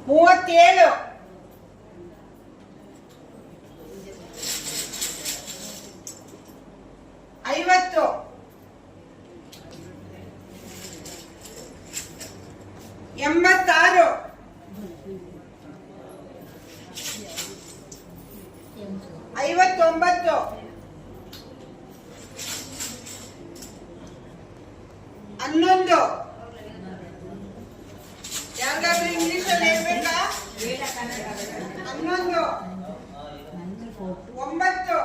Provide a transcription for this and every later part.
37 50 86 59 11 ಯಾರಿಗಾದ್ರೂ ಇಂಗ್ಲಿಷಲ್ಲಿ ಹೇಳ್ಬೇಕಾ? 11 9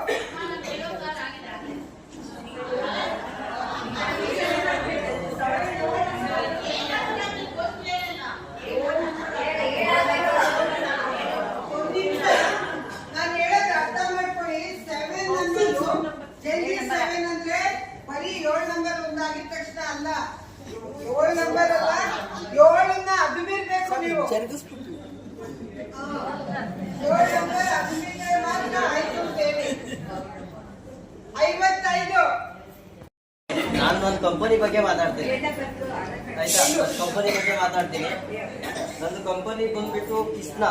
ನಾನು ಹೇಳೋದು ಅರ್ಥ ಮಾಡ್ಕೊಳ್ಳಿ. 7 ಅನ್ನೋದು ಜಲ್ದಿ 7 ಅಂದ್ರೆ ಬರೀ 7 ನಂಬರ್ ಒಂದಾಗಿದ ತಕ್ಷಣ ಅಲ್ಲ, 7 ನಂಬರ್ ಅಲ್ಲ, 7ನ್ನ ಅಭಿಮೀರ್ಬೇಕು ನೀವು. 7 ನಂಬರ್ ಅಭಿಮೀರಿದ್ರೆ ಮಾತ್ರ ಆಯ್ತು ಅಂತೇಳಿ. 55 ನಾನು ಒಂದು ಕಂಪನಿ ಬಗ್ಗೆ ಮಾತಾಡ್ತೀನಿ ಆಯ್ತಾ. ಕಂಪನಿ ಬಗ್ಗೆ ಮಾತಾಡ್ತೀನಿ. ನಂದು ಕಂಪನಿ ಬಂದ್ಬಿಟ್ಟು ಕೃಷ್ಣ,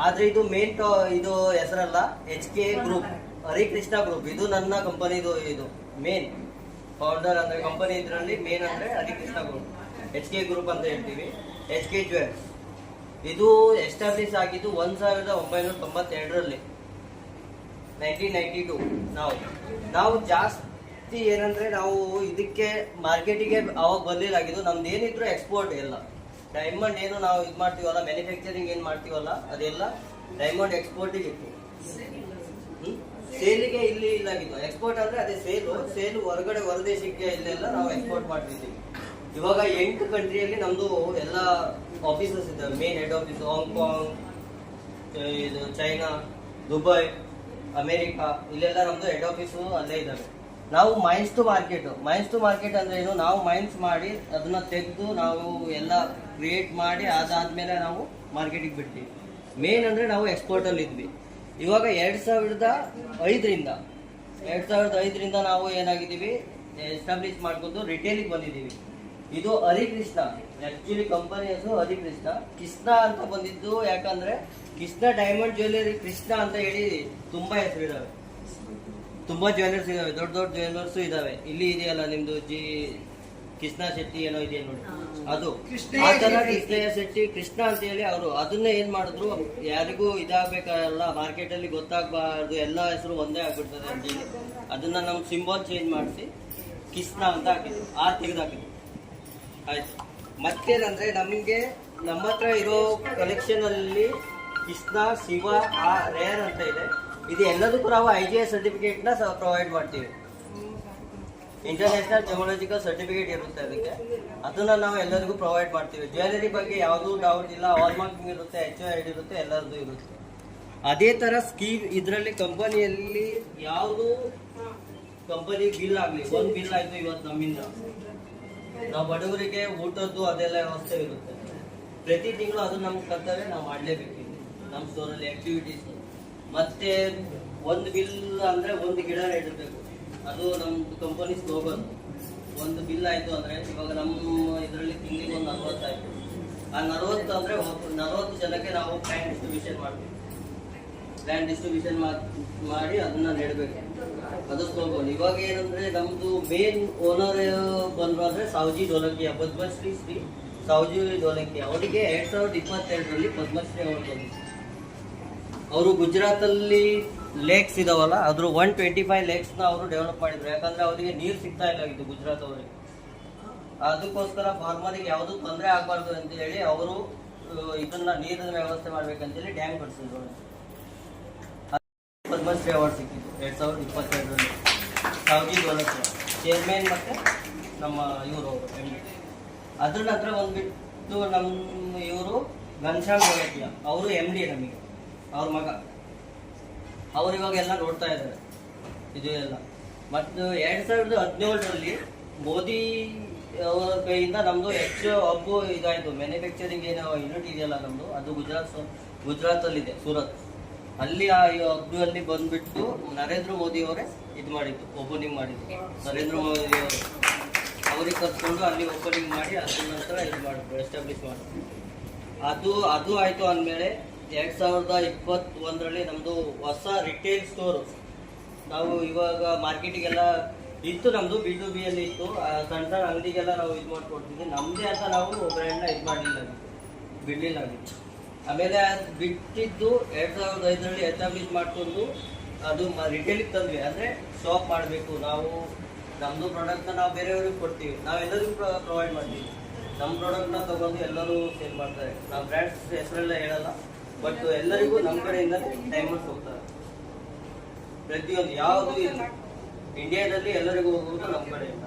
ಆದ್ರೆ ಇದು ಮೇನ್ ಇದು ಹೆಸರಲ್ಲ, HK ಗ್ರೂಪ್, ಹರಿಕೃಷ್ಣ ಗ್ರೂಪ್. ಇದು ನನ್ನ ಕಂಪನಿದು, ಇದು ಮೇನ್ ಫೌಂಡರ್ ಅಂದ್ರೆ ಕಂಪನಿ ಇದರಲ್ಲಿ ಮೇನ್ ಅಂದ್ರೆ ಹರಿಕೃಷ್ಣ ಗ್ರೂಪ್, HK ಗ್ರೂಪ್ ಅಂತ ಹೇಳ್ತೀವಿ. HK ಜ್ಯುವೆಲ್ಸ್ ಇದು ಎಸ್ಟಾಬ್ಲಿಷ್ ಆಗಿದ್ದು 1992ರಲ್ಲಿ, 1992. ನಾವು ಜಾಸ್ತಿ ಏನಂದ್ರೆ ನಾವು ಇದಕ್ಕೆ ಮಾರ್ಕೆಟಿಗೆ ಅವಾಗ ಬಂದಿದ್ದಾಗಿದ್ದು. ನಮ್ದು ಏನಿದ್ರು ಎಕ್ಸ್ಪೋರ್ಟ್ ಎಲ್ಲ. ಡೈಮಂಡ್ ಏನು ನಾವು ಇದು ಮಾಡ್ತೀವಲ್ಲ, ಮ್ಯಾನುಫ್ಯಾಕ್ಚರಿಂಗ್ ಏನು ಮಾಡ್ತೀವಲ್ಲ, ಅದೆಲ್ಲ ಡೈಮಂಡ್ ಎಕ್ಸ್ಪೋರ್ಟಿಗೆ ಇತ್ತು. ಸೇಲಿಗೆ ಇಲ್ಲಿ ಇಲ್ಲಾಗಿತ್ತು. ಎಕ್ಸ್ಪೋರ್ಟ್ ಅಂದ್ರೆ ಅದೇ ಸೇಲು ಹೊರಗಡೆ ಹೊರದೇಶಕ್ಕೆ ಇಲ್ಲೆಲ್ಲ ನಾವು ಎಕ್ಸ್ಪೋರ್ಟ್ ಮಾಡ್ತಿದ್ದೀವಿ. ಇವಾಗ 8 ಕಂಟ್ರಿಯಲ್ಲಿ ನಮ್ದು ಎಲ್ಲ ಆಫೀಸಸ್ ಇದ್ದಾವೆ. ಮೇನ್ ಹೆಡ್ ಆಫೀಸ್ ಹಾಂಗ್ಕಾಂಗ್, ಇದು ಚೈನಾ, ದುಬೈ, ಅಮೇರಿಕಾ, ಇಲ್ಲೆಲ್ಲ ನಮ್ದು ಹೆಡ್ ಆಫೀಸು ಅಲ್ಲೇ ಇದ್ದಾವೆ. ನಾವು ಮೈನ್ಸ್ ಟು ಮಾರ್ಕೆಟ್ ಅಂದ್ರೆ ಏನು, ನಾವು ಮೈನ್ಸ್ ಮಾಡಿ ಅದನ್ನ ತೆಗೆದು ನಾವು ಎಲ್ಲ ಕ್ರಿಯೇಟ್ ಮಾಡಿ ಅದಾದ್ಮೇಲೆ ನಾವು ಮಾರ್ಕೆಟಿಗೆ ಬಿಡ್ತೀವಿ. ಮೇನ್ ಅಂದ್ರೆ ನಾವು ಎಕ್ಸ್ಪೋರ್ಟ್ ಅಲ್ಲಿ ಇದ್ವಿ. ಇವಾಗ 2005ರಿಂದ ನಾವು ಏನಾಗಿದ್ದೀವಿ, ಎಸ್ಟಾಬ್ಲಿಷ್ ಮಾಡ್ಕೊಂಡು ರಿಟೇಲಿಗೆ ಬಂದಿದ್ದೀವಿ. ಇದು ಹರಿಕೃಷ್ಣ, ಆಕ್ಚುಲಿ ಕಂಪನಿ ಹೆಸರು ಹರಿಕೃಷ್ಣ. ಕೃಷ್ಣ ಅಂತ ಬಂದಿದ್ದು ಯಾಕಂದ್ರೆ ಕೃಷ್ಣ ಡೈಮಂಡ್ ಜ್ಯುವೆಲರಿ ಕೃಷ್ಣ ಅಂತ ಹೇಳಿ ತುಂಬಾ ಹೆಸರು ಇದಾವೆ, ತುಂಬಾ ಜ್ಯುವೆಲರ್ಸ್ ಇದಾವೆ, ದೊಡ್ಡ ಜ್ಯುವೆಲರ್ಸ್ ಇದಾವೆ. ಇಲ್ಲಿ ಇದೆಯಲ್ಲ ನಿಮ್ದು ಕೃಷ್ಣ ಶೆಟ್ಟಿ ಏನೋ ಇದೆ ನೋಡಿ, ಅದು ಆ ತರ ಕೃಷ್ಣಯ್ಯ ಶೆಟ್ಟಿ ಕೃಷ್ಣ ಅಂತ ಹೇಳಿ ಅವರು ಅದನ್ನ ಏನ್ ಮಾಡಿದ್ರು, ಯಾರಿಗೂ ಇದಾಗಬೇಕಲ್ಲ, ಮಾರ್ಕೆಟ್ ಅಲ್ಲಿ ಗೊತ್ತಾಗಬಾರ್ದು, ಎಲ್ಲ ಹೆಸರು ಒಂದೇ ಆಗ್ಬಿಡ್ತದೆ ಅಂತ ಹೇಳಿ ಅದನ್ನ ನಮ್ ಸಿಂಬಲ್ ಚೇಂಜ್ ಮಾಡಿಸಿ ಕೃಷ್ಣ ಅಂತ ಹಾಕಿದ್ರು, ತೆಗೆದಾಕಿದ್ರು. ಆಯ್ತು. ಮತ್ತೇನಂದ್ರೆ ನಮ್ಗೆ ನಮ್ಮ ಹತ್ರ ಇರೋ ಕಲೆಕ್ಷನ್ ಅಲ್ಲಿ ಕೃಷ್ಣ, ಶಿವ, ರೇರ್ ಅಂತ ಇದೆ. ಇದು ಎಲ್ಲದಕ್ಕೂ ನಾವು IGI ಸರ್ಟಿಫಿಕೇಟ್ ನ ಪ್ರೊವೈಡ್ ಮಾಡ್ತೀವಿ. ಇಂಟರ್ನ್ಯಾಷನಲ್ ಜೆಮಾಲಜಿಕಲ್ ಸರ್ಟಿಫಿಕೇಟ್ ಇರುತ್ತೆ ಅದಕ್ಕೆ, ಅದನ್ನ ನಾವು ಎಲ್ಲರಿಗೂ ಪ್ರೊವೈಡ್ ಮಾಡ್ತೀವಿ. ಜ್ಯುವೆಲರಿ ಬಗ್ಗೆ ಯಾವುದೂ ಡೌಟ್ ಇಲ್ಲ, ಹಾಲ್ ಮಾರ್ಕಿಂಗ್ ಇರುತ್ತೆ, HOID ಇರುತ್ತೆ, ಎಲ್ಲರದ್ದು ಇರುತ್ತೆ. ಅದೇ ತರ ಸ್ಕೀಮ್ ಇದರಲ್ಲಿ ಕಂಪನಿಯಲ್ಲಿ ಯಾವುದು ಕಂಪನಿ ಬಿಲ್ ಆಗಲಿ, ಒಂದು ಬಿಲ್ ಆಯ್ತು ಇವತ್ತು ನಮ್ಮಿಂದ, ನಾವು ಬಡವರಿಗೆ ಊಟದ್ದು ಅದೆಲ್ಲ ವ್ಯವಸ್ಥೆ ಇರುತ್ತೆ. ಪ್ರತಿ ತಿಂಗಳು ಅದು ನಮ್ಗೆ ಕರ್ತವ್ಯ, ನಾವು ಮಾಡಲೇಬೇಕು ನಮ್ಮ ಸ್ಟೋರಲ್ಲಿ ಆಕ್ಟಿವಿಟೀಸ್. ಮತ್ತೆ ಒಂದು ಬಿಲ್ ಅಂದ್ರೆ ಒಂದು ಗಿಡ ನೆಡಬೇಕು, ಅದು ನಮ್ಮ ಕಂಪನಿ ಸ್ಲೋಗನ್. ಒಂದು ಬಿಲ್ ಆಯ್ತು ಅಂದ್ರೆ ಇವಾಗ ನಮ್ಮ ಇದರಲ್ಲಿ ತಿಂಗಳಿಗೆ ಒಂದು 40 ಆಯ್ತು. ಆ 40 ಅಂದ್ರೆ 40 ಜನಕ್ಕೆ ನಾವು ಪ್ಲಾನ್ ಡಿಸ್ಟ್ರಿಬ್ಯೂಷನ್ ಮಾಡ್ತೀವಿ. ಪ್ಲಾನ್ ಡಿಸ್ಟ್ರಿಬ್ಯೂಷನ್ ಮಾಡಿ ಅದನ್ನ ನೆಡಬೇಕು, ಅದು ಸ್ಲೋಗನ್. ಇವಾಗ ಏನಂದ್ರೆ ನಮ್ದು ಮೇನ್ ಓನರ್ ಬಂದ್ರು ಅಂದ್ರೆ ಸಾವ್ಜಿ ಢೋಲಕಿಯಾ, ಪದ್ಮಶ್ರೀ ಶ್ರೀ ಸಾವ್ಜಿ ಢೋಲಕಿಯಾ. ಅವರಿಗೆ 2022ರಲ್ಲಿ ಪದ್ಮಶ್ರೀ ಅವರು ಬಂದಿದ್ರು. ಅವರು ಗುಜರಾತ್ ಅಲ್ಲಿ ಲೇಕ್ಸ್ ಇದಾವಲ್ಲ, ಅದ್ರ 125 ಲೇಕ್ಸ್ ನ ಅವರು ಡೆವಲಪ್ ಮಾಡಿದ್ರು. ಯಾಕಂದ್ರೆ ಅವರಿಗೆ ನೀರು ಸಿಗ್ತಾ ಇಲ್ಲ ಆಗಿತ್ತು ಗುಜರಾತ್ ಅವರಿಗೆ. ಅದಕ್ಕೋಸ್ಕರ ಫಾರ್ಮರಿಗೆ ಯಾವ್ದು ತೊಂದರೆ ಆಗ್ಬಾರ್ದು ಅಂತ ಹೇಳಿ ಅವರು ಇದನ್ನ ನೀರಿನ ವ್ಯವಸ್ಥೆ ಮಾಡ್ಬೇಕಂತೇಳಿ ಡ್ಯಾಮ್ ಕಟ್ಸಿದ್ರು. ಪದ್ಮಶ್ರೀ ಅವಾರ್ಡ್ ಸಿಕ್ಕಿತ್ತು 2022ರಲ್ಲಿ ಸಾವ್ಜಿ ಢೋಲಕಿಯಾ ಚೇರ್ಮನ್ ಮತ್ತೆ ನಮ್ಮ ಇವರು MD. ಅದ್ರ ನಂತರ ಬಂದ್ಬಿಟ್ಟು ನಮ್ಮ ಇವರು ಘನಶ್ಯಾಮ್ ಢೋಲಕಿಯಾ, ಅವರು MD ನಮಗೆ, ಅವ್ರ ಮಗ. ಅವ್ರು ಇವಾಗ ಎಲ್ಲ ನೋಡ್ತಾ ಇದ್ದಾರೆ ಇದು ಎಲ್ಲ. ಮತ್ತು 2017ರಲ್ಲಿ ಮೋದಿ ಅವರ ಕೈಯಿಂದ ನಮ್ದು ಹೆಚ್ಚು ಹಬ್ಬು ಇದಾಯ್ತು. ಮ್ಯಾನುಫ್ಯಾಕ್ಚರಿಂಗ್ ಏನೋ ಯೂನಿಟ್ ಇದೆಯಲ್ಲ ನಮ್ದು, ಅದು ಗುಜರಾತ್ ಅಲ್ಲಿ ಇದೆ, ಸೂರತ್. ಅಲ್ಲಿ ಆ ಹಬ್ಬದಲ್ಲಿ ಬಂದ್ಬಿಟ್ಟು ನರೇಂದ್ರ ಮೋದಿ ಅವರೇ ಇದು ಮಾಡಿದ್ದು, ಓಪನಿಂಗ್ ಮಾಡಿದ್ದು. ನರೇಂದ್ರ ಮೋದಿ ಅವರು ಅವ್ರಿಗೆ ಕರ್ಕೊಂಡು ಅಲ್ಲಿ ಓಪನಿಂಗ್ ಮಾಡಿ ಅದ್ರ ನಂತರ ಇದು ಮಾಡಿದ್ರು, ಎಸ್ಟಾಬ್ಲಿಷ್ ಮಾಡಿದ್ರು. ಅದು ಆಯ್ತು ಅಂದಮೇಲೆ 2021ರಲ್ಲಿ ನಮ್ದು ಹೊಸ ರಿಟೇಲ್ ಸ್ಟೋರ್ ನಾವು ಇವಾಗ ಮಾರ್ಕೆಟಿಗೆಲ್ಲ ಇತ್ತು, ನಮ್ದು B2B ಅಲ್ಲಿ ಇತ್ತು. ಸಣ್ಣ ಸಣ್ಣ ಅಂಗಡಿಗೆಲ್ಲ ನಾವು ಇದು ಮಾಡ್ಕೊಡ್ತಿದ್ವಿ. ನಮ್ಮದೇ ಅಂತ ನಾವು ಬ್ರ್ಯಾಂಡ್ನ ಇದು ಮಾಡಲಿಲ್ಲ, ಬಿಡಲಿಲ್ಲ. ಆಮೇಲೆ ಅದು ಬಿಟ್ಟಿದ್ದು 2005ರಲ್ಲಿ ಎಸ್ಟಾಬ್ಲಿಷ್ ಮಾಡಿಕೊಂಡು ಅದು ರಿಟೇಲಿಗೆ ತಂದ್ವಿ. ಅಂದರೆ ಶಾಪ್ ಮಾಡಬೇಕು, ನಾವು ನಮ್ಮದು ಪ್ರಾಡಕ್ಟ್ನ ನಾವು ಬೇರೆಯವ್ರಿಗೆ ಕೊಡ್ತೀವಿ, ನಾವೆಲ್ಲರಿಗೂ ಪ್ರೊವೈಡ್ ಮಾಡ್ತೀವಿ. ನಮ್ಮ ಪ್ರಾಡಕ್ಟ್ನ ತಗೊಂಡು ಎಲ್ಲರೂ ಸೇಲ್ ಮಾಡ್ತಾರೆ. ನಾವು ಬ್ರ್ಯಾಂಡ್ಸ್ ಹೆಸರೆಲ್ಲ ಹೇಳಲ್ಲ, ಬಟ್ ಎಲ್ಲರಿಗೂ ನಮ್ಮ ಕಡೆಯಿಂದ ಡೈಮಂಡ್ಸ್ ಹೋಗ್ತಾರೆ. ಪ್ರತಿಯೊಂದು ಯಾವುದು ಇಂಡಿಯಾದಲ್ಲಿ ಎಲ್ಲರಿಗೂ ಹೋಗುವುದು ನಮ್ಮ ಕಡೆಯಿಂದ.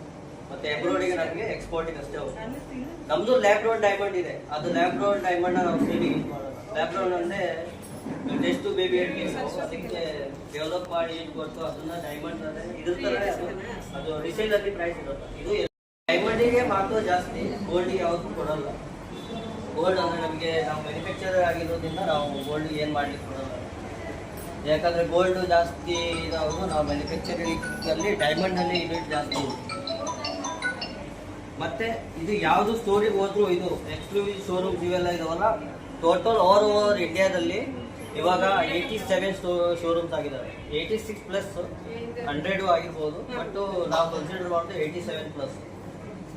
ಮತ್ತೆ ಅಬ್ರೋಡಿಗೆ ನಮಗೆ ಎಕ್ಸ್ಪೋರ್ಟಿಗೆ ಅಷ್ಟೇ ಹೋಗುತ್ತೆ. ನಮ್ದು ಲ್ಯಾಬ್ ರೋಡ್ ಡೈಮಂಡ್ ಇದೆ, ಅದು ಲ್ಯಾಬ್ ರೋಡ್ ಡೈಮಂಡ್ ನಾವು ಸೇಲಿಂಗ್ ಯೂಸ್ ಮಾಡೋದು. ಲ್ಯಾಬ್ ರೋಡ್ ಅಂದ್ರೆ ಟೆಸ್ಟ್ ಬೇಬಿ ಅದಕ್ಕೆ ಡೆವಲಪ್ ಮಾಡಿ ಕೊಟ್ಟು ಅದನ್ನ ಡೈಮಂಡ್ ಇದ್ರ ತರ ಅದು ರಿಸೇಲ್ ಅಲ್ಲಿ ಪ್ರೈಸ್ ಇರುತ್ತೆ. ಇದು ಡೈಮಂಡಿಗೆ ಮಹತ್ವ ಜಾಸ್ತಿ, ಗೋಲ್ಡ್ಗೆ ಯಾವತ್ತೂ ಕೊಡಲ್ಲ. ಗೋಲ್ಡ್ ಅಂದ್ರೆ ನಮಗೆ ನಾವು ಮ್ಯಾನುಫ್ಯಾಕ್ಚರರ್ ಆಗಿರೋದ್ರಿಂದ ನಾವು ಗೋಲ್ಡ್ ಏನು ಮಾಡ್ಲಿಕ್ಕೆ ಕೊಡಲ್ಲ. ಯಾಕಂದ್ರೆ ಗೋಲ್ಡ್ ಜಾಸ್ತಿ ಇದಾಗೋದು ನಾವು ಮ್ಯಾನುಫ್ಯಾಕ್ಚರಿಂಗ್ ಅಲ್ಲಿ ಡೈಮಂಡ್ ಅಲ್ಲಿ ಯೂನಿಟ್ ಜಾಸ್ತಿ. ಮತ್ತೆ ಇದು ಯಾವುದು ಸ್ಟೋರಿಗೆ ಹೋದ್ರು ಇದು ಎಕ್ಸ್ಕ್ಲೂಸಿವ್ ಶೋರೂಮ್ಸ್ ಇವೆಲ್ಲ ಇದಾವಲ್ಲ, ಟೋಟಲ್ ಆಲ್ ಓವರ್ ಇಂಡಿಯಾದಲ್ಲಿ ಇವಾಗ 87 ಶೋರೂಮ್ಸ್ ಆಗಿದ್ದಾವೆ. 86+ 100 ಆಗಿರ್ಬೋದು, ಬಟ್ ನಾವು ಕನ್ಸಿಡರ್ ಮಾಡೋದು 87+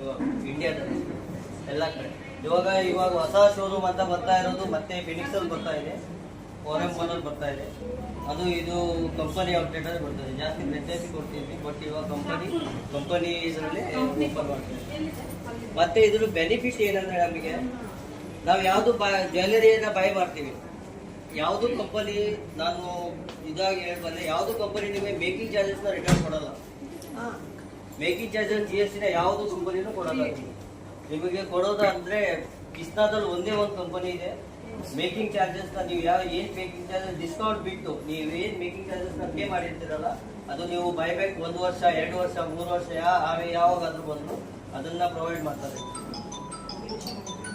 ಇವಾಗ ಇಂಡಿಯಾದಲ್ಲಿ ಎಲ್ಲ ಕಡೆ. ಇವಾಗ ಹೊಸ ಶೋರೂಮ್ ಅಂತ ಬರ್ತಾ ಇರೋದು ಮತ್ತೆ ಫಿನಿಕ್ಸಲ್ಲಿ ಬರ್ತಾ ಇದೆ, ಫಾರೆನ್ ಬರ್ತಾ ಇದೆ. ಅದು ಇದು ಕಂಪನಿ ಔಟ್ಲೆಟಲ್ಲಿ ಬರ್ತದೆ. ಜಾಸ್ತಿ ಫ್ರಾಂಚೈಸಿ ಕೊಡ್ತೀವಿ, ಬಟ್ ಇವಾಗ ಕಂಪನಿ ಇದರಲ್ಲಿ ಓಪನ್ ಮಾಡ್ತೀವಿ. ಮತ್ತೆ ಇದ್ರ ಬೆನಿಫಿಟ್ ಏನಂದ್ರೆ ನಮಗೆ ನಾವು ಯಾವುದು ಜ್ಯುವೆಲರಿಯನ್ನು ಬೈ ಮಾಡ್ತೀವಿ, ಯಾವುದು ಕಂಪನಿ ನಾನು ಇದಾಗಿ ಹೇಳ್ಬಲ್ಲೆ, ಯಾವುದು ಕಂಪನಿ ನಿಮಗೆ ಮೇಕಿಂಗ್ ಚಾರ್ಜಸ್ನ ರಿಟರ್ನ್ ಕೊಡಲ್ಲ. ಮೇಕಿಂಗ್ ಚಾರ್ಜಸ್ GST ಯಾವುದು ಕಂಪನಿನೂ ಕೊಡಲ್ಲ. ನಿಮಗೆ ಕೊಡೋದು ಅಂದ್ರೆ ಕೃಷ್ಣಾದಲ್ಲಿ ಒಂದೇ ಒಂದು ಕಂಪನಿ ಇದೆ. ಮೇಕಿಂಗ್ ಚಾರ್ಜಸ್ನ ನೀವು ಏನು ಮೇಕಿಂಗ್ ಚಾರ್ಜಸ್ ಡಿಸ್ಕೌಂಟ್ ಬಿಟ್ಟು ನೀವು ಏನು ಮೇಕಿಂಗ್ ಚಾರ್ಜಸ್ನ ಪೇ ಮಾಡಿರ್ತೀರಲ್ಲ, ಅದು ನೀವು ಬೈಬ್ಯಾಕ್ 1 ವರ್ಷ 2 ವರ್ಷ 3 ವರ್ಷ ಯಾವಾಗಾದ್ರೂ ಬಂದು ಅದನ್ನ ಪ್ರೊವೈಡ್ ಮಾಡ್ತಾರೆ.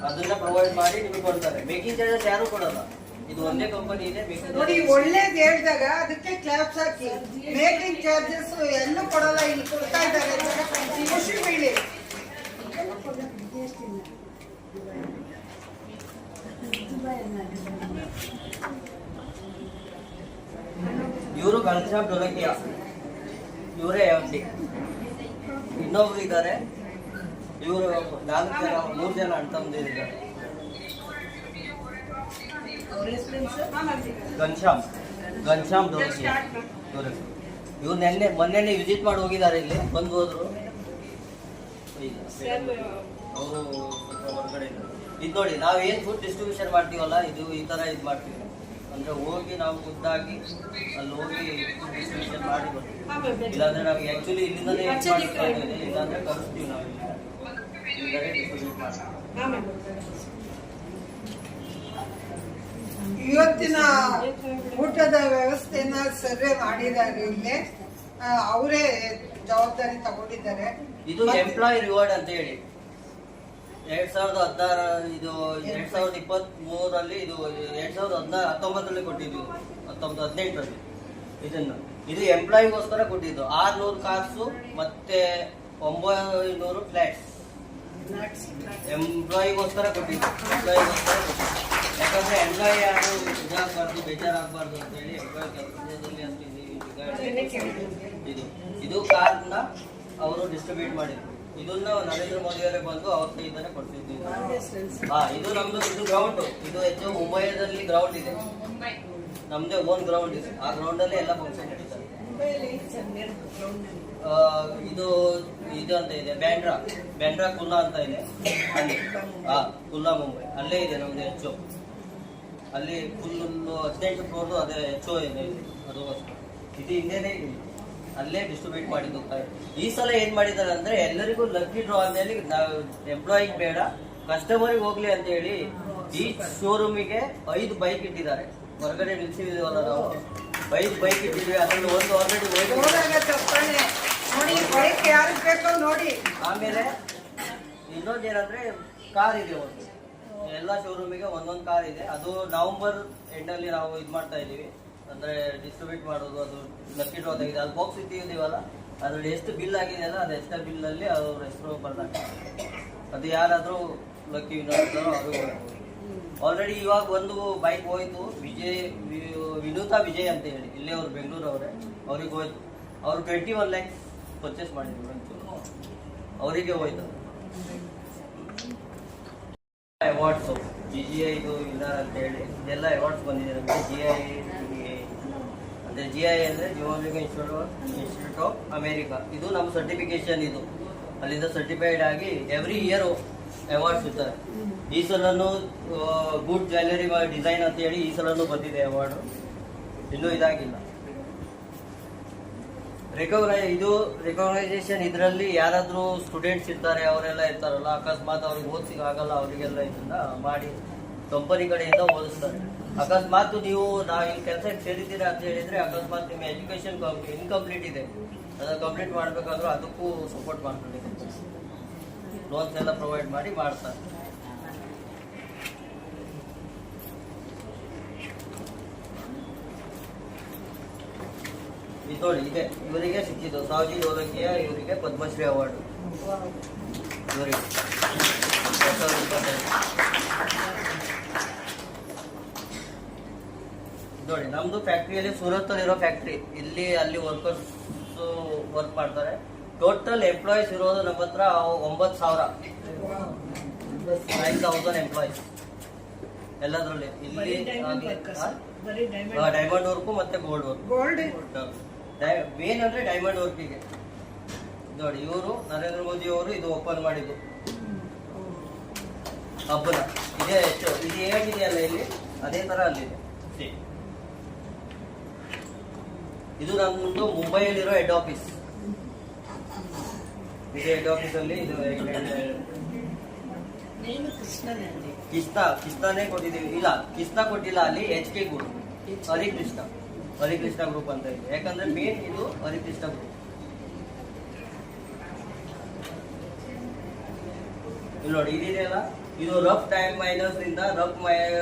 ಅದನ್ನ ಪ್ರೊವೈಡ್ ಮಾಡಿ ನಿಮಗೆ ಕೊಡ್ತಾರೆ. ಮೇಕಿಂಗ್ ಚಾರ್ಜಸ್ ಯಾರು ಕೊಡಲ್ಲ, ಇದು ಒಂದೇ ಕಂಪನಿ ಇದೆ. ನೋಡಿ, ಒಳ್ಳೇದು ಹೇಳಿದಾಗ ಅದಕ್ಕೆ ಕ್ಲಾಪ್ಸ್ ಹಾಕಿ. ಮೇಕಿಂಗ್ ಚಾರ್ಜಸ್ ಎಲ್ಲೂ ಕೊಡಲ್ಲ, ಇಲ್ಲಿ ಕೊಡ್ತಾ ಇದ್ದಾರೆ, ಖುಷಿ ಬೀಳಿ. ಇವರು ಘನಶ್ಯಾಮ್ ಢೋಲಕಿಯಾ, ಇವರೇ MD. ಇನ್ನೊಬ್ರು ಇದ್ದಾರೆ, ಇವರು 3 ಜನ ಅಣ್ಣ ತಮ್ಮಂದಿರಿದ್ದಾರೆ. ಘನಶ್ಯಾಮ್ ಢೋಲಕಿಯಾ ಇವ್ರು ಮೊನ್ನೆ ವಿಸಿಟ್ ಮಾಡಿ ಹೋಗಿದ್ದಾರೆ, ಇಲ್ಲಿ ಬಂದು ಹೋದ್ರು. ಅವರು ಹೊರಗಡೆ ಇದು ನೋಡಿ, ನಾವು ಏನು ಫುಡ್ ಡಿಸ್ಟ್ರಿಬ್ಯೂಷನ್ ಮಾಡ್ತೀವಲ್ಲ, ಇದು ಈ ತರ ಇದು ಮಾಡ್ತೀವಿ. ಅಂದ್ರೆ ಹೋಗಿ ನಾವು ಖುದ್ದಾಗಿ ಅಲ್ಲಿ ಹೋಗಿ ಫುಡ್ ಡಿಸ್ಟ್ರಿಬ್ಯೂಷನ್ ಮಾಡಿ ಬರ್ತೀವಿ. ಇಲ್ಲಾಂದ್ರೆ ನಾವು ಆಕ್ಚುಲಿ ಇಲ್ಲಿಂದಲೇ ಇಲ್ಲಾಂದ್ರೆ ಕಳಿಸ್ತೀವಿ ನಾವು ಇಲ್ಲಿಂದಲೇ ಡಿಸ್ಟ್ರಿಬ್ಯೂಟ್ ಮಾಡ್ತೀವಿ. ಇವತ್ತಿನ ಊಟದ ವ್ಯವಸ್ಥೆನ ಸರ್ವೆ ಮಾಡಿದ್ದಾರೆ, ಇಲ್ಲೇ ಅವರೇ ಜವಾಬ್ದಾರಿ ತಗೊಂಡಿದ್ದಾರೆ. ಇದು ಎಂಪ್ಲಾಯ್ ರಿವಾರ್ಡ್ ಅಂತ ಹೇಳಿ 2016 ಇದು 2023ರಲ್ಲಿ ಇದು 2019ರಲ್ಲಿ ಕೊಟ್ಟಿದ್ವಿ, 1918ರಲ್ಲಿ ಇದು ಎಂಪ್ಲಾಯಿಗೋಸ್ಕರ ಕೊಟ್ಟಿದ್ದು. 600 ಕಾರ್ಸು ಮತ್ತೆ 900 ಫ್ಲಾಟ್ಸ್ ಎಂಪ್ಲಾಯಿಗೋಸ್ಕರ ಕೊಟ್ಟಿದ್ದು. ಯಾಕಂದ್ರೆ ಎಂಪ್ಲಾಯಿ ಯಾರು ಇದಾಗಬಾರ್ದು, ಬೇಜಾರಾಗಬಾರ್ದು ಅಂತ ಹೇಳಿ ಎಂಪ್ಲಾಯಿ ಕೆಲಸದಲ್ಲಿ ಅಂತ ಇದು ಕಾರ್ನ ಅವರು ಡಿಸ್ಟ್ರಿಬ್ಯೂಟ್ ಮಾಡಿದ್ರು. ಇದನ್ನ ನರೇಂದ್ರ ಮೋದಿ ಅವರೇ ಬಂದು ಅವ್ರ ಕೈಯಿಂದಾನೆ ಕೊಡ್ತಿದ್ವಿ. ಇದು ನಮ್ದು ಇದು ಗ್ರೌಂಡ್, ಇದು ಹೆಚ್ಚು ಮುಂಬೈದಲ್ಲಿ ಗ್ರೌಂಡ್ ಇದೆ, ನಮ್ದೇ ಓನ್ ಗ್ರೌಂಡ್ ಇದೆ. ಆ ಗ್ರೌಂಡ್ ಅಲ್ಲಿ ಎಲ್ಲ ಫಂಕ್ಷನ್ ನಡೀತಾರೆ. ಇದು ಅಂತ ಇದೆ ಬ್ಯಾಂಡ್ರಾ ಕುಲ್ಲಾ ಅಂತ ಇದೆ ಅಲ್ಲಿ, ಕುಲ್ಲಾ ಮುಂಬೈ ಅಲ್ಲೇ ಇದೆ ನಮ್ದು ಹೆಚ್ಚು. ಅಲ್ಲಿ ಫುಲ್ 18 ಫ್ಲೋರ್ದು ಅದೇ ಹೆಚ್ಚು ಇದೆ, ಅದು ಇದು ಹಿಂದೆನೇ ಅಲ್ಲೇ ಡಿಸ್ಟ್ರಿಬ್ಯೂಟ್ ಮಾಡಿದ್ದು. ಈ ಸಲ ಏನ್ ಮಾಡಿದ್ದಾರೆ ಅಂದ್ರೆ ಎಲ್ಲರಿಗೂ ಲಕ್ಕಿ ಡ್ರಾ ಅಂತ ಹೇಳಿ, ನಾವು ಎಂಪ್ಲಾಯಿಗೆ ಬೇಡ ಕಸ್ಟಮರಿಗೆ ಹೋಗ್ಲಿ ಅಂತ ಹೇಳಿ ಈ ಶೋರೂಮಿಗೆ 5 ಬೈಕ್ ಇಟ್ಟಿದ್ದಾರೆ. ಹೊರಗಡೆ ನಿಲ್ಸಿದೀವಲ್ಲ ನಾವು, 5 ಬೈಕ್ ಇಟ್ಟಿದ್ವಿ, ಅದ್ರಲ್ಲಿ ಒಂದು ಆಲ್ರೆಡಿ ನೋಡಿ. ಆಮೇಲೆ ಇನ್ನೊಂದೇನಂದ್ರೆ ಕಾರ್ ಇದೆ, ಒಂದು ಎಲ್ಲ ಶೋರೂಮಿಗೆ ಒಂದೊಂದು ಕಾರ್ ಇದೆ. ಅದು ನವೆಂಬರ್ ಎಂಡಲ್ಲಿ ನಾವು ಇದು ಮಾಡ್ತಾ ಇದೀವಿ, ಅಂದ್ರೆ ಡಿಸ್ಟ್ರಿಬ್ಯೂಟ್ ಮಾಡೋದು. ಅದು ಲಕ್ಕಿ ಡ್ರಾ ತೆಗಿದೆ, ಅದು ಬಾಕ್ಸ್ ಇಟ್ಟಿದ್ದೀವಲ್ಲ, ಅದ್ರಲ್ಲಿ ಎಷ್ಟು ಬಿಲ್ ಆಗಿದೆ ಅಲ್ಲ, ಅದು ಎಷ್ಟು ಬಿಲ್ ಅಲ್ಲಿ ಅವ್ರ ಹೆಸರು ಬರ್ದಾಗ ಅದು ಯಾರಾದ್ರೂ ಲಕ್ಕಿ ವಿನ್ನರ್ ಇದ್ದಾರೋ ಅವರು ಆಲ್ರೆಡಿ ಇವಾಗ ಒಂದು ಬೈಕ್ ಹೋಯ್ತು, ವಿನೂತಾ ವಿಜಯ್ ಅಂತ ಹೇಳಿ, ಇಲ್ಲೇ ಅವ್ರು ಬೆಂಗಳೂರು ಅವರೇ, ಅವ್ರಿಗೆ ಹೋಯ್ತು. ಅವರು 21 lakhs ಪರ್ಚೇಸ್ ಮಾಡಿದ್ರು, ಅವರಿಗೆ ಹೋಯ್ತು. ಅವಾರ್ಡ್ಸು GI ಇದು ವಿನ್ನರ್ ಅಂತ ಹೇಳಿ ಇದೆಲ್ಲ ಅವಾರ್ಡ್ಸ್ ಬಂದಿದೆ ನಮಗೆ. GI ಅಂದರೆ GI ಅಂದರೆ ಜಿಯೋಲಾಜಿಕಲ್ ಇನ್ಸ್ಟಿಟ್ಯೂಟ್ ಆಫ್ ಅಮೇರಿಕಾ, ಇದು ನಮ್ಮ ಸರ್ಟಿಫಿಕೇಶನ್. ಇದು ಅಲ್ಲಿಂದ ಸರ್ಟಿಫೈಡ್ ಆಗಿ ಎವ್ರಿ ಇಯರ್ ಅವಾರ್ಡ್ಸ್ ಇರ್ತಾರೆ. ಈ ಸಲನೂ ಗುಡ್ ಜ್ಯುವೆಲರಿ ಡಿಸೈನ್ ಅಂತ ಹೇಳಿ ಈ ಸಲನೂ ಬಂದಿದೆ ಅವಾರ್ಡು, ಇನ್ನೂ ಇದಾಗಿಲ್ಲ. ರಿಕಗ್ನೈಸೇಷನ್ ಇದರಲ್ಲಿ ಯಾರಾದರೂ ಸ್ಟೂಡೆಂಟ್ಸ್ ಇರ್ತಾರೆ, ಅವರೆಲ್ಲ ಇರ್ತಾರಲ್ಲ, ಅಕಸ್ಮಾತ್ ಅವ್ರಿಗೆ ಓದಿಸಿಗೆ ಆಗಲ್ಲ, ಅವರಿಗೆಲ್ಲ ಇದನ್ನ ಮಾಡಿ ಕಂಪನಿ ಕಡೆಯಿಂದ ಓದಿಸ್ತಾರೆ. ಅಕಸ್ಮಾತ್ ನೀವು ನಾವು ಇಲ್ಲಿ ಕೆಲಸಕ್ಕೆ ಸೇರಿದ್ದೀರಾ ಅಂತ ಹೇಳಿದ್ರೆ, ಅಕಸ್ಮಾತ್ ನಿಮ್ಮ ಎಜುಕೇಶನ್ ಇನ್ಕಂಪ್ಲೀಟ್ ಇದೆ, ಅದನ್ನು ಕಂಪ್ಲೀಟ್ ಮಾಡಬೇಕಾದ್ರೂ ಅದಕ್ಕೂ ಸಪೋರ್ಟ್ ಮಾಡ್ತಾರೆ, ಲೋನ್ಸ್ ಎಲ್ಲ ಪ್ರೊವೈಡ್ ಮಾಡಿ ಮಾಡ್ತಾರೆ. ನೋಡಿ ಇದೆ, ಇವರಿಗೆ ಸಿಕ್ಕಿದ್ದು ಸಾವ್ಜಿ ಢೋಲಕಿಯಾ, ಇವರಿಗೆ ಪದ್ಮಶ್ರೀ ಅವಾರ್ಡ್ ಇವರಿಗೆ 2025. ನೋಡಿ ನಮ್ದು ಫ್ಯಾಕ್ಟ್ರಿಯಲ್ಲಿ ಸೂರತ್ ಅಲ್ಲಿರೋ ಫ್ಯಾಕ್ಟ್ರಿ, ಇಲ್ಲಿ ಅಲ್ಲಿ ವರ್ಕರ್ಸ್ ವರ್ಕ್ ಮಾಡ್ತಾರೆ. ಟೋಟಲ್ ಎಂಪ್ಲಾಯೀಸ್ ಇರೋದು ನಮ್ಮ ಹತ್ರ 9,000 ಎಂಪ್ಲಾಯೀಸ್ ಎಲ್ಲದರಲ್ಲಿ. ಇಲ್ಲಿ ಡೈಮಂಡ್ ವರ್ಕು ಮತ್ತೆ ಗೋಲ್ಡ್ ವರ್ಕ್. ಮೇನ್ ಅಂದ್ರೆ ಡೈಮಂಡ್ ವರ್ಕಿಗೆ. ನೋಡಿ ಇವರು ನರೇಂದ್ರ ಮೋದಿ ಅವರು ಇದು ಓಪನ್ ಮಾಡಿದ್ದು ಹಬ್ಬನ. ಇದೇ ಹೆಚ್ಚು ಇದು ಹೇಗಿದೆಯಲ್ಲ ಇಲ್ಲಿ, ಅದೇ ತರ ಅಲ್ಲಿದೆ. ಇದು ನಮ್ದು ಮುಂಬೈಯಲ್ಲಿರೋ ಹೆಡ್ ಆಫೀಸ್. ಇದೇ ಹೆಡ್ ಆಫೀಸ್ ಅಲ್ಲಿ ಇದು ಕೃಷ್ಣನೇ ಕೊಟ್ಟಿದ್ದೀವಿ. ಇಲ್ಲ, ಕೃಷ್ಣ ಕೊಟ್ಟಿಲ್ಲ, ಅಲ್ಲಿ HK ಗ್ರೂಪ್, ಹರಿಕೃಷ್ಣ ಗ್ರೂಪ್ ಅಂತ ಇದೆ. ಯಾಕಂದ್ರೆ ಮೇನ್ ಇದು ಹರಿಕೃಷ್ಣ ಗ್ರೂಪ್. ಇಲ್ಲಿ ನೋಡಿ ಇದಿದೆಯಲ್ಲ, ಇದು ರಫ್ ಮೈನರ್ಸ್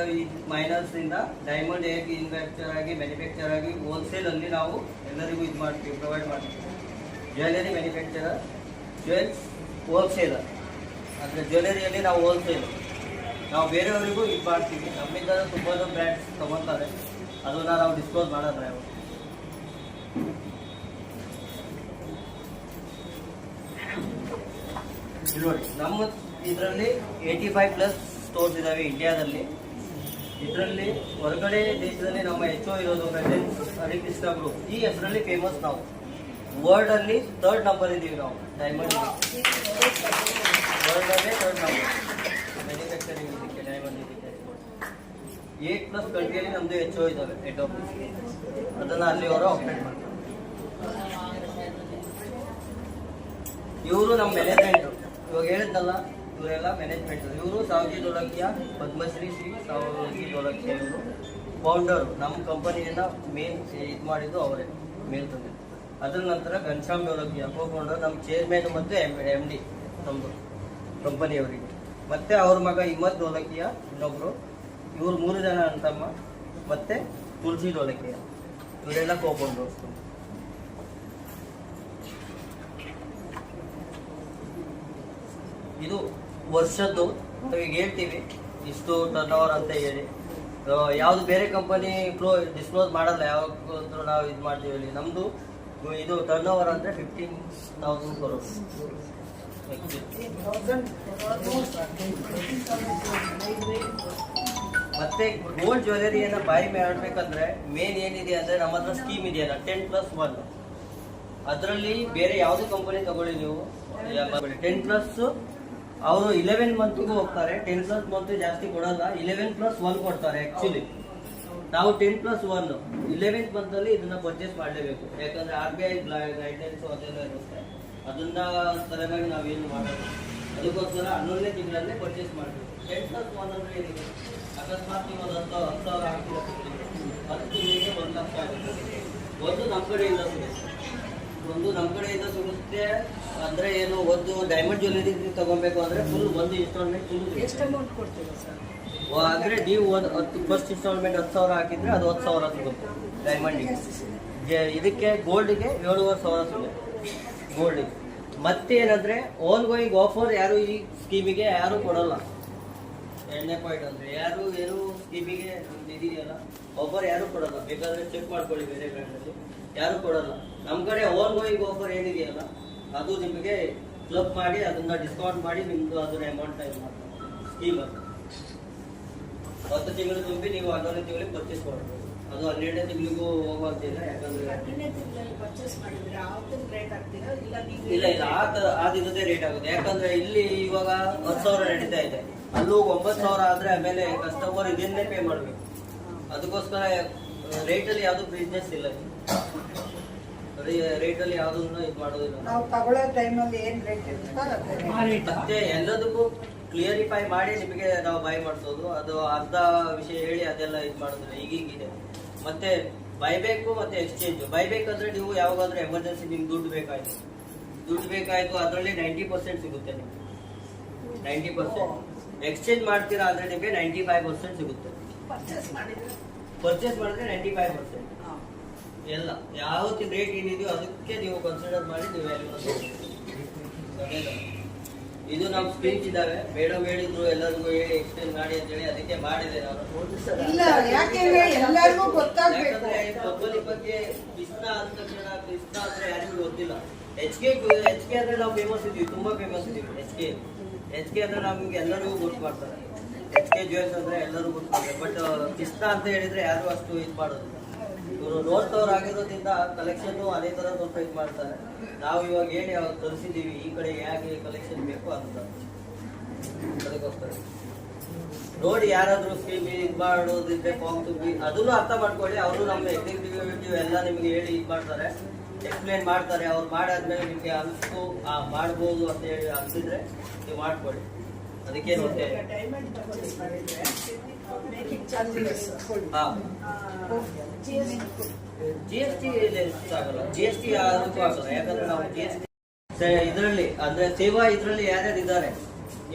ಇಂದ ಡೈಮಂಡ್ ಹೇಗೆ ಮ್ಯಾನುಫ್ಯಾಕ್ಚರ್ ಆಗಿ ಹೋಲ್ಸೇಲ್ ಅಲ್ಲಿ ನಾವು ಎಲ್ಲರಿಗೂ ಇದು ಮಾಡ್ತೀವಿ, ಪ್ರೊವೈಡ್ ಮಾಡ್ತೀವಿ. Jewellery manufacturer, jewels wholesaler. ಅಂದರೆ ಜ್ಯುವೆಲರಿಯಲ್ಲಿ ನಾವು ಹೋಲ್ಸೇಲ್, ನಾವು ಬೇರೆಯವರಿಗೂ ಇದು ಮಾಡ್ತೀವಿ. ನಮ್ಮಿಂದ ತುಂಬ ಬ್ರ್ಯಾಂಡ್ಸ್ ತಗೊತಾರೆ, ಅದನ್ನ ನಾವು ಡಿಸ್ಕ್ಲೋಸ್ ಮಾಡೋಣ. ನೋಡಿ ನಮ್ಮ ಇದರಲ್ಲಿ 85+ ಸ್ಟೋರ್ಸ್ ಇದಾವೆ ಇಂಡಿಯಾದಲ್ಲಿ. ಇದರಲ್ಲಿ ಹೊರಗಡೆ ದೇಶದಲ್ಲಿ ನಮ್ಮ ಹೆಚ್ಚು ಇರೋದು ಹರಿಕೃಷ್ಣ ಗ್ರೂಪ್. ಈ ಹೆಸರಲ್ಲಿ ಫೇಮಸ್. ನಾವು ವರ್ಲ್ಡ್ ಅಲ್ಲಿ 3rd ನಂಬರ್ ಇದೀವಿ ನಾವು, ಡೈಮಂಡ್ ವರ್ಲ್ಡ್ ಅಲ್ಲೇ 3rd ನಂಬರ್ ಮ್ಯಾನುಫ್ಯಾಕ್ಚರಿಂಗ್ ಇದಕ್ಕೆ, ಡೈಮಂಡ್ ಇದಕ್ಕೆ. 8+ ಕಂಟ್ರಿಯಲ್ಲಿ ನಮ್ದು ಹೆಚ್ಚು ಇದಾವೆ ಹೆಡ್ ಆಫೀಸ್. ಅದನ್ನ ಅಲ್ಲಿ ಅವರು ಆಪರೇಟ್ ಮಾಡ್ತಾರೆ. ಇವರು ನಮ್ಮ ಮ್ಯಾನೇಜ್ಮೆಂಟ್, ಇವಾಗ ಹೇಳಿದ್ನಲ್ಲ, ಇವರೆಲ್ಲ ಮ್ಯಾನೇಜ್ಮೆಂಟ್. ಇವರು ಸಾವ್ಜಿ ಢೋಲಕಿಯಾ, ಪದ್ಮಶ್ರೀ ಶ್ರೀ ಸಾವ್ಜಿ ಢೋಲಕಿಯಾ ಇವರು ಫೌಂಡರ್. ನಮ್ಮ ಕಂಪನಿಯಿಂದ ಮೇನ್ ಇದು ಮಾಡಿದ್ದು ಅವರೇ, ಮೇಲ್ ತಂದೆ. ಅದ್ರ ನಂತರ ಘನಶ್ಯಾಮ್ ಢೋಲಕಿಯಾ ಕೋ ಫೌಂಡರ್, ನಮ್ಮ ಚೇರ್ಮನ್ ಮತ್ತು MD ನಮ್ಮದು ಕಂಪನಿಯವರಿಗೆ. ಮತ್ತೆ ಅವ್ರ ಮಗ ಹಿಮ್ಮತ್ ಢೋಲಕಿಯಾ ಇನ್ನೊಬ್ರು. ಇವರು 3 ಜನ ಅಂತಮ್ಮ. ಮತ್ತೆ ತುಳಸಿ ಢೋಲಕಿಯಾ, ಇವರೆಲ್ಲ ಕೋ ಫೌಂಡರ್ಸ್. ಇದು ವರ್ಷದ್ದು ನಾವೀಗ ಹೇಳ್ತೀವಿ ಇಷ್ಟು ಟರ್ನ್ ಓವರ್ ಅಂತ ಹೇಳಿ. ಯಾವುದು ಬೇರೆ ಕಂಪನಿ ಡಿಸ್ಕ್ಲೋಸ್ ಮಾಡಲ್ಲ, ಯಾವಾಗಾದ್ರೂ ನಾವು ಇದು ಮಾಡ್ತೀವಿ ಹೇಳಿ. ನಮ್ಮದು ಇದು ಟರ್ನ್ ಓವರ್ ಅಂದರೆ 15,000 crores. ಮತ್ತೆ ಗೋಲ್ಡ್ ಜ್ಯುವೆಲರಿಯನ್ನ ಬಾಯಿ ಮಾಡಬೇಕಂದ್ರೆ ಮೇನ್ ಏನಿದೆ ಅಂದ್ರೆ, ನಮ್ಮ ಹತ್ರ ಸ್ಕೀಮ್ ಇದೆಯಲ್ಲ 10+1. ಅದರಲ್ಲಿ ಬೇರೆ ಯಾವುದು ಕಂಪನಿ ತಗೊಳ್ಳಿ ನೀವು, 10+ ಅವರು 11 ಮಂತ್ಗೂ ಹೋಗ್ತಾರೆ. 10+ ಮಂತ್ ಜಾಸ್ತಿ ಕೊಡಲ್ಲ, 11+1 ಕೊಡ್ತಾರೆ. ಆಕ್ಚುಲಿ ನಾವು 10+1 11th ಮಂತ್ ಅಲ್ಲಿ ಇದನ್ನ ಪರ್ಚೇಸ್ ಮಾಡಲೇಬೇಕು. ಯಾಕಂದ್ರೆ RBI ಗೈಡ್ಲೈನ್ಸ್ ಅದೆಲ್ಲ ಇರುತ್ತೆ, ಅದನ್ನ ಸಲುವಾಗಿ ನಾವೇನು ಮಾಡೋದು, ಅದಕ್ಕೋಸ್ಕರ 11ನೇ ತಿಂಗಳಲ್ಲೇ ಪರ್ಚೇಸ್ ಮಾಡಬೇಕು. 10+1 ಅಂದ್ರೆ ಏನಿದೆ, ಅಕಸ್ಮಾತ್ ನೀವು 10,000 ಹಾಕಿದ್ರೆ 10 ತಿಂಗಳಿಗೆ 1 ಲಕ್ಷ ಆಗುತ್ತೆ. ಒಂದು ನಮ್ಮ ಕಡೆಯಿಂದ ಸಿಗುತ್ತೆ. ಅಂದ್ರೆ ಏನು, ಒಂದು ಡೈಮಂಡ್ ಜ್ಯುವೆಲರಿ ತಗೊಬೇಕು ಅಂದ್ರೆ ಫುಲ್ ಒಂದು ಇನ್ಸ್ಟಾಲ್ಮೆಂಟ್ ಎಷ್ಟು ಅಮೌಂಟ್ ಕೊಡ್ತೀರಾ ಸರ್? ಅಂದ್ರೆ ನೀವು ಫಸ್ಟ್ ಇನ್ಸ್ಟಾಲ್ಮೆಂಟ್ 10,000 ಹಾಕಿದ್ರೆ ಅದು 10,000 ಸಿಗುತ್ತೆ ಡೈಮಂಡಿಗೆ. ಇದಕ್ಕೆ ಗೋಲ್ಡ್ಗೆ 7,500 ಸಿಗುತ್ತೆ ಗೋಲ್ಡಿಗೆ. ಮತ್ತೆ ಏನಂದ್ರೆ ಓನ್ ಗೋಯಿಂಗ್ ಆಫರ್ ಯಾರು ಈ ಸ್ಕೀಮಿಗೆ ಯಾರು ಕೊಡಲ್ಲ. ಎರಡನೇ ಪಾಯಿಂಟ್ ಅಂದ್ರೆ ಯಾರು ಏನು ಸ್ಕೀಮಿಗೆ ಇದೆಯಲ್ಲ ಆಫರ್ ಯಾರು ಕೊಡಲ್ಲ. ಬೇಕಾದ್ರೆ ಚೆಕ್ ಮಾಡ್ಕೊಳ್ಳಿ ಬೇರೆ ಬ್ರ್ಯಾಂಡಲ್ಲಿ, ಯಾರು ಕೊಡಲ್ಲ. ನಮ್ಮ ಕಡೆ ಓನ್ ಗೋಯಿಂಗ್ ಆಫರ್ ಏನಿದೆಯಲ್ಲ ಅದು ನಿಮಗೆ ಕ್ಲಬ್ ಮಾಡಿ ಅದನ್ನ ಡಿಸ್ಕೌಂಟ್ ಮಾಡಿ ನಿಮ್ದು ಅದನ್ನ ಅಮೌಂಟ್ ಟೈಮ್ ಮಾಡ್ತಾರೆ ಸ್ಕೀಮ್ ಅಂತ. 10 ತಿಂಗಳು ತುಂಬಿ ನೀವು 11ನೇ ತಿಂಗಳಿಗೆ ಪರ್ಚೇಸ್ ಮಾಡ್ಬೋದು. ಅದು 12ನೇ ತಿಂಗಳಿಗೂ ಹೋಗುವಂತಿಲ್ಲ. ಯಾಕಂದ್ರೆ ಇಲ್ಲ ಆದಿನದೇ ರೇಟ್ ಆಗುತ್ತೆ. ಯಾಕಂದ್ರೆ ಇಲ್ಲಿ ಇವಾಗ 10,000 ನಡೀತಾ ಇದೆ, ಅಲ್ಲೂ 9,000 ಆದ್ರೆ ಆಮೇಲೆ ಕಸ್ಟಮರ್ ಇದನ್ನೇ ಪೇ ಮಾಡ್ಬೇಕು. ಅದಕ್ಕೋಸ್ಕರ ರೇಟಲ್ಲಿ ಯಾವ್ದು ಬಿಸ್ನೆಸ್ ಇಲ್ಲ, ರೇಟಲ್ಲಿ ಯಾವ್ದನ್ನು ಇದು ಮಾಡೋದಿಲ್ಲ. ನಾವು ತಗೊಳ್ಳೋ ಟೈಮಲ್ಲಿ ಏನ್ ರೇಟ್ ಇರುತ್ತೋ ಮತ್ತೆ ಎಲ್ಲದಕ್ಕೂ ಕ್ಲಿಯರಿಫೈ ಮಾಡಿ ನಿಮಗೆ ನಾವು ಬೈ ಮಾಡಿಸೋದು. ಅದು ಅರ್ಧ ವಿಷಯ ಹೇಳಿ ಅದೆಲ್ಲ ಇದು ಮಾಡೋದಿಲ್ಲ. ಈಗೀಗಿದೆ. ಮತ್ತೆ ಬೈಬೇಕು ಮತ್ತೆ ಎಕ್ಸ್ಚೇಂಜ್. ಬೈಬೇಕಂದ್ರೆ ನೀವು ಯಾವಾಗಾದ್ರೂ ಎಮರ್ಜೆನ್ಸಿ ನಿಮ್ಗೆ ದುಡ್ಡು ಬೇಕಾಯ್ತು ಅದರಲ್ಲಿ 90% ಸಿಗುತ್ತೆ ನಿಮ್ಗೆ, 90%. ಎಕ್ಸ್ಚೇಂಜ್ ಮಾಡ್ತೀರಾ ಅಂದ್ರೆ ನಿಮಗೆ 95% ಸಿಗುತ್ತೆ. ಪರ್ಚೇಸ್ ಮಾಡಿದ್ರೆ 95% ಎಲ್ಲ ಯಾವತ್ತಿನ ರೇಟ್ ಏನಿದೆಯೋ ಅದಕ್ಕೆ ನೀವು ಕನ್ಸಿಡರ್ ಮಾಡಿ ನೀವು ಇದು ನಮ್ಮ ಸ್ಕೀಮ್ಸ್ ಇದಾವೆ. ಮೇಡಮ್ ಹೇಳಿದ್ರು ಎಲ್ಲರಿಗೂ ಹೇಳಿ ಎಕ್ಸ್ಚೇಂಜ್ ಮಾಡಿ ಅಂತ ಹೇಳಿ, ಅದಕ್ಕೆ ಮಾಡಿದೆ ನಾನು. ಇಲ್ಲ, ಯಾಕೆಂದ್ರೆ ಎಲ್ಲರಿಗೂ ಗೊತ್ತಾಗ್ಬೇಕು. ಯಾಕಂದ್ರೆ ಕಬ್ಬಲಿ ಬಗ್ಗೆ ಕೃಷ್ಣ ಅಂದ ತಕ್ಷಣ ಕೃಷ್ಣ ಅಂದ್ರೆ ಯಾರಿಗೂ ಗೊತ್ತಿಲ್ಲ. ಎಚ್ ಕೆ ಅಂದ್ರೆ ನಾವು ಫೇಮಸ್ ಇದೀವಿ, ತುಂಬಾ ಫೇಮಸ್ ಇದೀವಿ. ಎಚ್ ಕೆ ಅಂದ್ರೆ ನಮ್ಗೆ ಎಲ್ಲರಿಗೂ ಗೊತ್ತು ಮಾಡ್ತಾರೆ. ಎಚ್ ಕೆ ಜ್ಯುವೆಲ್ಸ್ ಅಂದ್ರೆ ಎಲ್ಲರೂ ಗೊತ್ತು ಮಾಡ್ತಾರೆ. ಬಟ್ ಕೃಷ್ಣ ಅಂತ ಹೇಳಿದ್ರೆ ಯಾರು ಅಷ್ಟು ಇದು ಮಾಡೋದಿಲ್ಲ. ಇವರು ನೋಡ್ತವ್ರು ಆಗಿರೋದ್ರಿಂದ ಕಲೆಕ್ಷನ್ ಅದೇ ತರ ಸ್ವಲ್ಪ ಇದು ಮಾಡ್ತಾರೆ. ನಾವು ಇವಾಗ ಹೇಳಿ ಅವ್ರು ತರಿಸಿದೀವಿ ಈ ಕಡೆ ಹೇಗೆ ಕಲೆಕ್ಷನ್ ಬೇಕು ಅಂತ. ಅದಕ್ಕೋಸ್ಕರ ನೋಡಿ, ಯಾರಾದ್ರೂ ಸ್ಕೀಮ್ ಇದು ಮಾಡೋದಿದ್ರೆ ಫಾರ್ಮ್ ತುಂಬಿ ಅದನ್ನು ಅರ್ಥ ಮಾಡ್ಕೊಳ್ಳಿ. ಅವರು ನಮ್ಮ ಎಕ್ಸಿಕ್ಯೂಟಿವ್ ಎಲ್ಲ ನಿಮ್ಗೆ ಹೇಳಿ ಇದು ಮಾಡ್ತಾರೆ, ಎಕ್ಸ್ಪ್ಲೇನ್ ಮಾಡ್ತಾರೆ. ಅವ್ರು ಮಾಡಾದ್ಮೇಲೆ ನಿಮ್ಗೆ ಅನಿಸ್ತು ಮಾಡ್ಬೋದು ಅಂತ ಹೇಳಿ ಅನ್ಸಿದ್ರೆ ನೀವು ಮಾಡ್ಕೊಳ್ಳಿ. ಅದಕ್ಕೇನು ಗೊತ್ತೇ GST ಆಗಲ್ಲ. GST ಯಾವ್ದಕ್ಕೂ ಆಗಲ್ಲ. ಯಾಕಂದ್ರೆ ನಾವು GST ಇದರಲ್ಲಿ ಅಂದ್ರೆ ಸೇವಾ ಇದರಲ್ಲಿ ಯಾರ್ಯಾರು ಇದ್ದಾರೆ,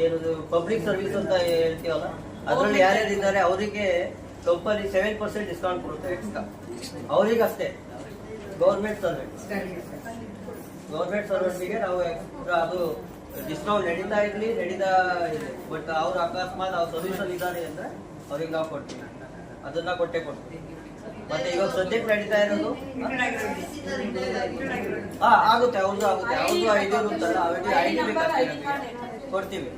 ಏನದು ಪಬ್ಲಿಕ್ ಸರ್ವಿಸ್ ಅಂತ ಹೇಳ್ತೀವಲ್ಲ, ಅದರಲ್ಲಿ ಯಾರ್ಯಾರು ಇದ್ದಾರೆ ಅವರಿಗೆ ಕಂಪನಿ 7% ಡಿಸ್ಕೌಂಟ್ ಕೊಡುತ್ತೆ ಎಕ್ಸ್ಟ್ರಾ. ಅವರಿಗಷ್ಟೇ. ಗೌರ್ಮೆಂಟ್ ಸರ್ವೆಂಟ್ಗೆ ನಾವು ಎಕ್ಸ್ಟ್ರಾ ಅದು ಡಿಸ್ಕೌಂಟ್ ನಡೀತಾ ಇದೆ. ಬಟ್ ಅವ್ರು ಅಕಸ್ಮಾತ್ ಅವ್ರ ಸರ್ವಿಸ್ ಅಲ್ಲಿ ಇದ್ದಾರೆ ಅಂದ್ರೆ ಅವ್ರಿಗೆ ನಾವು ಕೊಡ್ತೀವಿ, ಅದನ್ನ ಕೊಟ್ಟೆ ಕೊಡ್ತೀವಿ. ಮತ್ತೆ ಇವಾಗ ಸದ್ಯಕ್ಕೆ ನಡೀತಾ ಇರೋದು ಆಗುತ್ತೆ, ಅವ್ರದ್ದು ಐಡಿ ಇರುತ್ತಲ್ಲ, ಐಡಿ ಬೇಕಾಗ್ತದೆ ಕೊಡ್ತೀವಿ,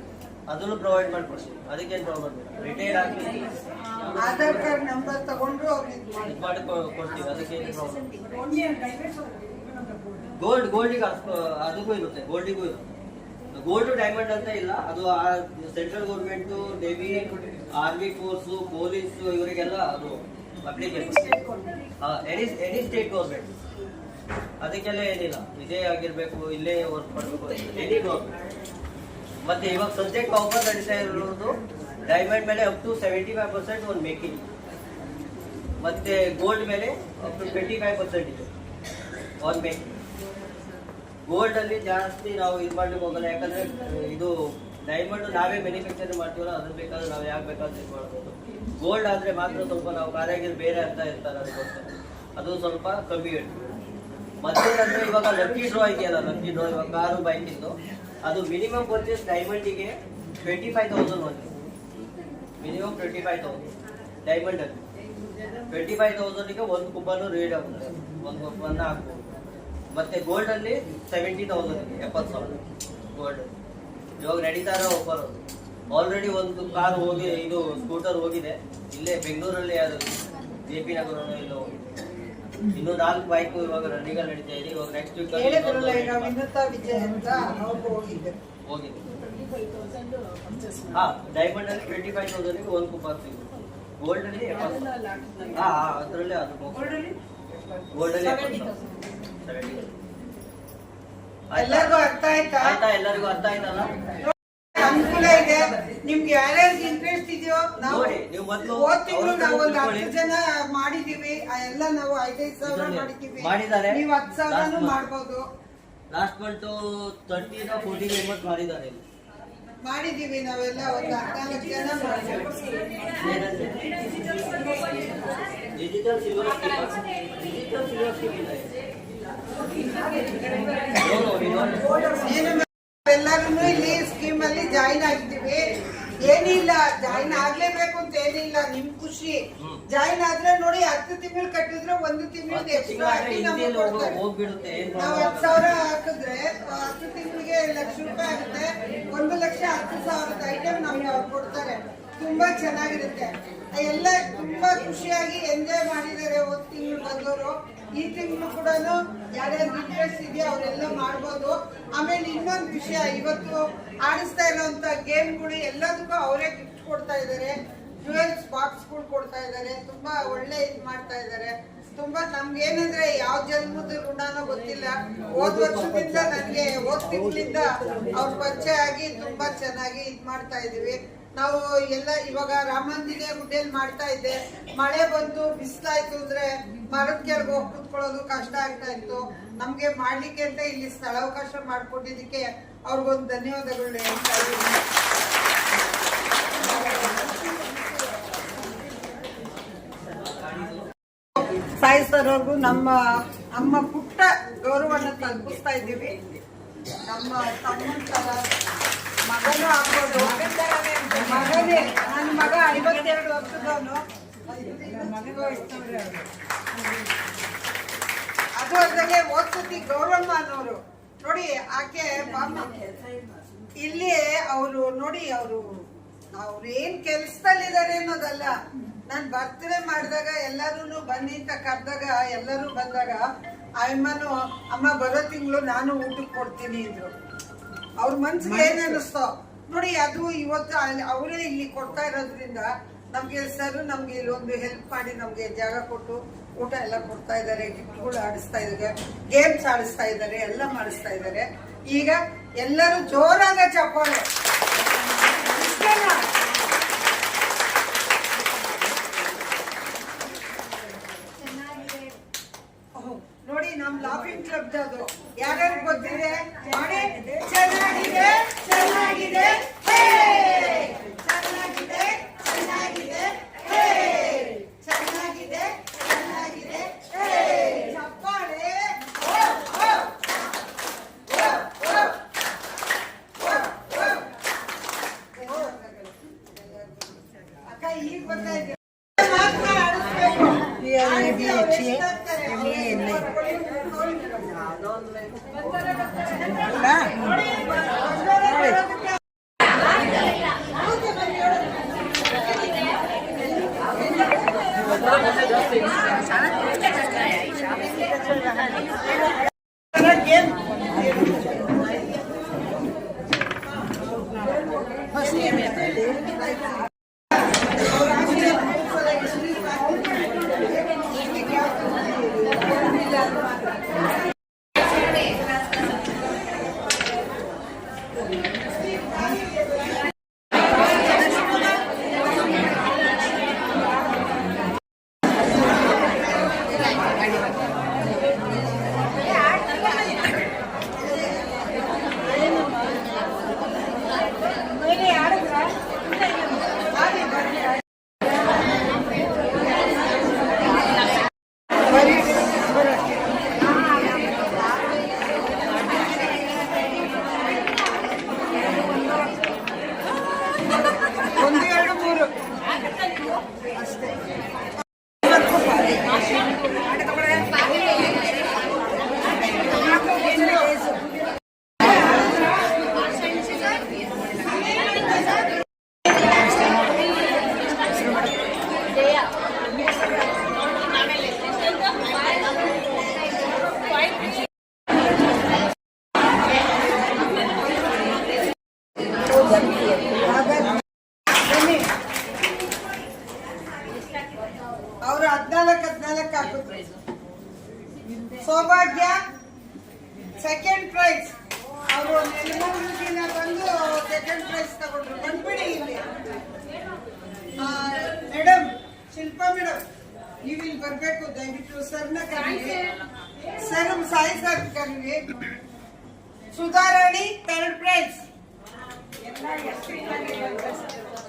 ಅದನ್ನು ಪ್ರೊವೈಡ್ ಮಾಡ್ಕೊಡ್ತೀವಿ. ಅದಕ್ಕೇನು ಪ್ರಾಬ್ಲಮ್ ಇಲ್ಲ. ರಿಟೈರ್ಡ್ ಆಗಿ ಆಧಾರ್ ಕಾರ್ಡ್ ನಂಬರ್ ತಗೊಂಡ್ರು ಇದು ಮಾಡಿ ಕೊಡ್ತೀವಿ. ಅದಕ್ಕೇನು ಪ್ರಾಬ್ಲಮ್. ಗೋಲ್ಡಿಗೆ ಅದಕ್ಕೂ ಇರುತ್ತೆ, ಗೋಲ್ಡಿಗೂ ಇರುತ್ತೆ. ಗೋಲ್ಡ್ ಡೈಮಂಡ್ ಅಂತ ಇಲ್ಲ, ಅದು central government, navy, army force, police ಇವರಿಗೆಲ್ಲ ಅದು ಅಪ್ಲಿಕೇಶನ್. ಎನಿ ಸ್ಟೇಟ್ ಗೌರ್ಮೆಂಟ್ ಅದಕ್ಕೆಲ್ಲ ಏನಿಲ್ಲ, ಇದೇ ಆಗಿರ್ಬೇಕು, ಇಲ್ಲೇ ವರ್ಕ್ ಮಾಡಬೇಕು, ಎನಿ ಗೌರ್ಮೆಂಟ್. ಮತ್ತೆ ಇವಾಗ ಸದ್ಯಕ್ಕೆ ಆಫರ್ ನಡೀತಾ ಇರೋದು ಡೈಮಂಡ್ ಮೇಲೆ ಅಪ್ ಟು 75% ಒಂದು ಮೇಕಿಂಗ್, ಮತ್ತೆ ಗೋಲ್ಡ್ ಮೇಲೆ ಅಪ್ ಟು 25% ಇದೆ ಒಂದು ಮೇಕಿಂಗ್. ಗೋಲ್ಡ್ ಅಲ್ಲಿ ಜಾಸ್ತಿ ನಾವು ಇದು ಮಾಡ್ಲಿಕ್ಕೆ ಹೋಗಲ್ಲ. ಯಾಕಂದ್ರೆ ಇದು ಡೈಮಂಡ್ ನಾವೇ ಮ್ಯಾನುಫ್ಯಾಕ್ಚರ್ ಮಾಡ್ತೀವಲ್ಲ, ಅದ್ರ ಬೇಕಾದ್ರೆ ನಾವು ಯಾಕೆ ಬೇಕಾದ್ರೆ ಇದು ಮಾಡ್ಬೋದು. ಗೋಲ್ಡ್ ಆದ್ರೆ ಮಾತ್ರ ಸ್ವಲ್ಪ ನಾವು ಕಾರಾಗಿರ್ ಬೇರೆ ಅಂತ ಇರ್ತಾರೆ, ಅದಕ್ಕೋಸ್ಕರ ಅದು ಸ್ವಲ್ಪ ಕಮ್ಮಿ ಇರ್ತದೆ. ಮತ್ತೆ ಅಂದ್ರೆ ಇವಾಗ ಲಕ್ಕಿ ಡ್ರಾ ಇದೆಯಲ್ಲ, ಲಕ್ಕಿ ಡ್ರಾ ಇವಾಗ ಕಾರು ಬೈಕ್ ಇದ್ದು, ಅದು ಮಿನಿಮಮ್ ಪರ್ಚೇಸ್ ಡೈಮಂಡಿಗೆ 25,000 ಒಂದು, ಮಿನಿಮಮ್ 25,000 ಡೈಮಂಡ್ ಅಲ್ಲಿ. 25,000ಗೆ ಒಂದು ಕುಬ್ಬನ್ನು ರೇಟ್ ಆಗುತ್ತೆ, ಒಂದು ಕುಬ್ಬನ್ನ ಹಾಕ್ಬೋದು. ಮತ್ತೆ ಗೋಲ್ಡ್ ಅಲ್ಲಿ 70,000 70,000 ಗೋಲ್ಡ್. ಇವಾಗ ನಡೀತಾ ಇರೋ ಆಫರ್. ಆಲ್ರೆಡಿ ಒಂದು ಕಾರ್ ಹೋಗಿ, ಇದು ಸ್ಕೂಟರ್ ಹೋಗಿದೆ ಇಲ್ಲೇ ಬೆಂಗಳೂರಲ್ಲಿ, ಅದು JP ನಗರ ಇಲ್ಲ ಹೋಗಿದೆ. ಇನ್ನು 4 ಬೈಕ್ ಇವಾಗ ರನ್ನಿಂಗ್ ಅಲ್ಲಿ ನಡೀತಾ ಇದೆ. ಇವಾಗ ನೆಕ್ಸ್ಟ್ ವೀಕ್ ಹೋಗಿದೆ. ಡೈಮಂಡ್ ಅಲ್ಲಿ 25,000ಗೆ ಒಂದು ಕುಪ್ಪರ್ ಸಿಗುತ್ತೆ. ಗೋಲ್ಡ್ ಅಲ್ಲಿ 70,000. ಅದರಲ್ಲಿ ಅದು ಗೋಲ್ಡ್ ಅಲ್ಲಿ 70,000. ಎಲ್ಲರಿಗೂ ಅರ್ಥ ಆಯ್ತಾ? ಎಲ್ಲರಿಗೂ ಅರ್ಥ ಆಯ್ತಲ್ಲ? ಅನುಕೂಲ ಇದೆ. ನಿಮ್ಗೆ ಯಾರ್ಯಾರಿಗೆ ಇಂಟ್ರೆಸ್ಟ್ ಇದೆಯೋ ನಾವು ಓದ್ತಿದ್ರು, ನಾವು ಒಂದು 10 ಜನ ಮಾಡಿದೀವಿ. ಎಲ್ಲ ನಾವು 5,000 ಮಾಡಿದೀವಿ. ನೀವು 10,000 ಮಾಡ್ಬೋದು. ಲಾಸ್ಟ್ ಮಂತ್ 13 or 14 ಮೆಂಬರ್ಸ್ ಮಾಡಿದ್ದಾರೆ. ಮಾಡಿದೀವಿ ನಾವೆಲ್ಲ ಒಂದು 14 ಜನ ಮಾಡಿದೀವಿ. ಡಿಜಿಟಲ್ ಸಿಲ್ವರ್ ಸ್ಕೀಮ್ ಇಲ್ಲ. ಎಲ್ಲರೂ ಇಲ್ಲಿ ಸ್ಕೀಮ್ ಅಲ್ಲಿ ಜಾಯಿನ್ ಆಗಿದ್ದೀವಿ. ಏನಿಲ್ಲ, ಜಾಯಿನ್ ಆಗ್ಲೇಬೇಕು ಅಂತ ಏನಿಲ್ಲ, ನಿಮ್ ಖುಷಿ. ಜಾಯಿನ್ ಆದ್ರೆ ನೋಡಿ 10 ತಿಂಗಳು ಕಟ್ಟಿದ್ರೆ 1 ತಿಂಗಳಿಗೆ ಎಕ್ಸ್ಟ್ರಾ ಹಾಕಿ ನಮ್ಗೆ ಕೊಡ್ತಾರೆ. ಹೋಗ್ಬಿಡುತ್ತೆ. ನಾವು 10,000 ಹಾಕಿದ್ರೆ 10 ತಿಂಗಳಿಗೆ ₹1,00,000 ಆಗುತ್ತೆ. 1,10,000 ಐಟಮ್ ನಮ್ಗೆ ಅವ್ರು ಕೊಡ್ತಾರೆ. ತುಂಬಾ ಚೆನ್ನಾಗಿರುತ್ತೆ. ಎಲ್ಲ ತುಂಬಾ ಖುಷಿಯಾಗಿ ಎಂಜಾಯ್ ಮಾಡಿದ್ದಾರೆ ಹೋದ್ ತಿಂಗಳು ಬಂದವರು. ಈ ತಿಂಗಳು ಕೂಡ ಯಾರ್ಯಾರು ಇಂಟ್ರೆಸ್ಟ್ ಇದೆಯಾ ಅವರೆಲ್ಲ ಮಾಡ್ಬೋದು. ಆಮೇಲೆ ಇನ್ನೊಂದು ವಿಷಯ, ಇವತ್ತು ಆಡಿಸ್ತಾ ಇರೋಂತ ಗೇಮ್ಗಳು ಎಲ್ಲದಕ್ಕೂ ಅವರೇ ಗಿಫ್ಟ್ ಕೊಡ್ತಾ ಇದ್ದಾರೆ. ಜ್ಯುವೆಲ್ಸ್ ಬಾಕ್ಸ್ಗಳು ಕೊಡ್ತಾ ಇದ್ದಾರೆ. ತುಂಬಾ ಒಳ್ಳೆ ಇದು ಮಾಡ್ತಾ ಇದ್ದಾರೆ. ತುಂಬಾ ನಮ್ಗೆ ಏನಂದ್ರೆ ಯಾವ ಜನ್ಮದ ಋಣನೋ ಗೊತ್ತಿಲ್ಲ. ಹೋದ್ ವರ್ಷದಿಂದ ನನ್ಗೆ ಹೋದ್ ತಿಂಗಳಿಂದ ಅವ್ರ ಪರಿಚಯ ಆಗಿ ತುಂಬಾ ಚೆನ್ನಾಗಿ ಇದ್ ಮಾಡ್ತಾ ಇದೀವಿ. ನಾವು ಎಲ್ಲ ಇವಾಗ ರಾಮಂದಿಗೆ ಗುಡ್ಡೆಯಲ್ಲಿ ಮಾಡ್ತಾ ಇದ್ದೆ. ಮಳೆ ಬಂತು, ಬಿಸಿಲಾಯ್ತು ಅಂದ್ರೆ ಮರದ ಕೆಳಗೆ ಹೋಗಿ ಕೂತ್ಕೊಳ್ಳೋದು ಕಷ್ಟ ಆಗ್ತಾ ಇತ್ತು. ನಮ್ಗೆ ಮಾಡ್ಲಿಕ್ಕೆ ಅಂತ ಇಲ್ಲಿ ಸ್ಥಳಾವಕಾಶ ಮಾಡ್ಕೊಟ್ಟಿದ್ದಕ್ಕೆ ಅವ್ರಿಗೊಂದು ಧನ್ಯವಾದಗಳು ಹೇಳ್ತಾ ಇದ್ದೀನಿ. ಸಾಯಿಸೋರ್ವರೆಗೂ ನಮ್ಮ ಪುಟ್ಟ ಗೌರವವನ್ನು ತಲುಪಿಸ್ತಾ ಇದ್ದೀವಿ. ನಮ್ಮ ತಮ್ಮನ ತರ ಮಗನೂ ಆಗ್ಬೋದು. ಮಗನೇ, ನನ್ನ ಮಗ 52 ವರ್ಷದವನು. ಅದು ಅಲ್ಲದೆ ಓದ್ಸತಿ ಗೌರಮ್ಮ ಅನ್ನೋರು ನೋಡಿ, ಆಕೆ ಬಾಮ ಇಲ್ಲಿ ಅವರು ನೋಡಿ, ಅವ್ರು ಏನ್ ಕೆಲ್ಸದಲ್ಲಿದ್ದಾರೆ ಅನ್ನೋದಲ್ಲ. ನಾನ್ ಬರ್ತ್ಡೇ ಮಾಡಿದಾಗ ಎಲ್ಲರೂ ಬನ್ನಿ ಅಂತ ಕರೆದಾಗ ಎಲ್ಲರೂ ಬಂದಾಗ ಅಮ್ಮನು ಅಮ್ಮ ಬರೋ ತಿಂಗಳು ನಾನು ಊಟಕ್ಕೆ ಕೊಡ್ತೀನಿ ಇದ್ರು. ಅವ್ರ ಮನ್ಸಿಗೆ ಏನ್ ಅನ್ನಿಸ್ತೋ ನೋಡಿ. ಅದು ಇವತ್ತು ಅವರೇ ಇಲ್ಲಿ ಕೊಡ್ತಾ ಇರೋದ್ರಿಂದ ನಮ್ಗೆ ಸರ್ ನಮ್ಗೆ ಇಲ್ಲೊಂದು ಹೆಲ್ಪ್ ಮಾಡಿ ನಮ್ಗೆ ಜಾಗ ಕೊಟ್ಟು ಊಟ ಎಲ್ಲ ಕೊಡ್ತಾ ಇದ್ದಾರೆ. ಗಿಫ್ಟ್ಗಳು ಆಡಿಸ್ತಾ ಇದ್ದಾರೆ, ಗೇಮ್ಸ್ ಆಡಿಸ್ತಾ ಇದ್ದಾರೆ, ಎಲ್ಲ ಮಾಡಿಸ್ತಾ ಇದ್ದಾರೆ. ಈಗ ಎಲ್ಲರೂ ಜೋರಾದ ಚಪ್ಪಾಳೆ. ನೋಡಿ, ನಮ್ ಲಾಫಿಂಗ್ ಕ್ಲಬ್ ಅದು ಯಾರ್ಯಾರು ಗೊತ್ತಿದೆ ಮಾಡಿ. ಚೆನ್ನಾಗಿದೆ, ಚೆನ್ನಾಗಿದೆ, ಚೆನ್ನಾಗಿದೆ, ಚೆನ್ನಾಗಿದೆ, ಚೆನ್ನಾಗಿದೆ, ಚೆನ್ನಾಗಿದೆ, ಚಪ್ಪಾಳೆ. ಅಕ್ಕ ಈಗ ಬರ್ತಾ ಇದೆ. ಅವರು 14 ಹಾಕಿದ್ರು. ಸೌಭಾಗ್ಯ ಸೆಕೆಂಡ್ ಪ್ರೈಸ್. ಅವರು ನೆಲಮಂಗಲದಿಂದ ಬಂದು ಸೆಕೆಂಡ್ ಪ್ರೈಸ್ ತಗೊಂಡ್ರು. ಬಂದ್ಬಿಡಿ ಇಲ್ಲಿ ಮೇಡಮ್, ಶಿಲ್ಪಾ ಮೇಡಮ್, ನೀವು ಇಲ್ಲಿ ಬರ್ಬೇಕು ದಯವಿಟ್ಟು. ಸರ್ನ ಕರೀರಿ, ಸರ್ ಸಾಯಿ ಸರ್ ಕರೀರಿ. Sudharani third prize.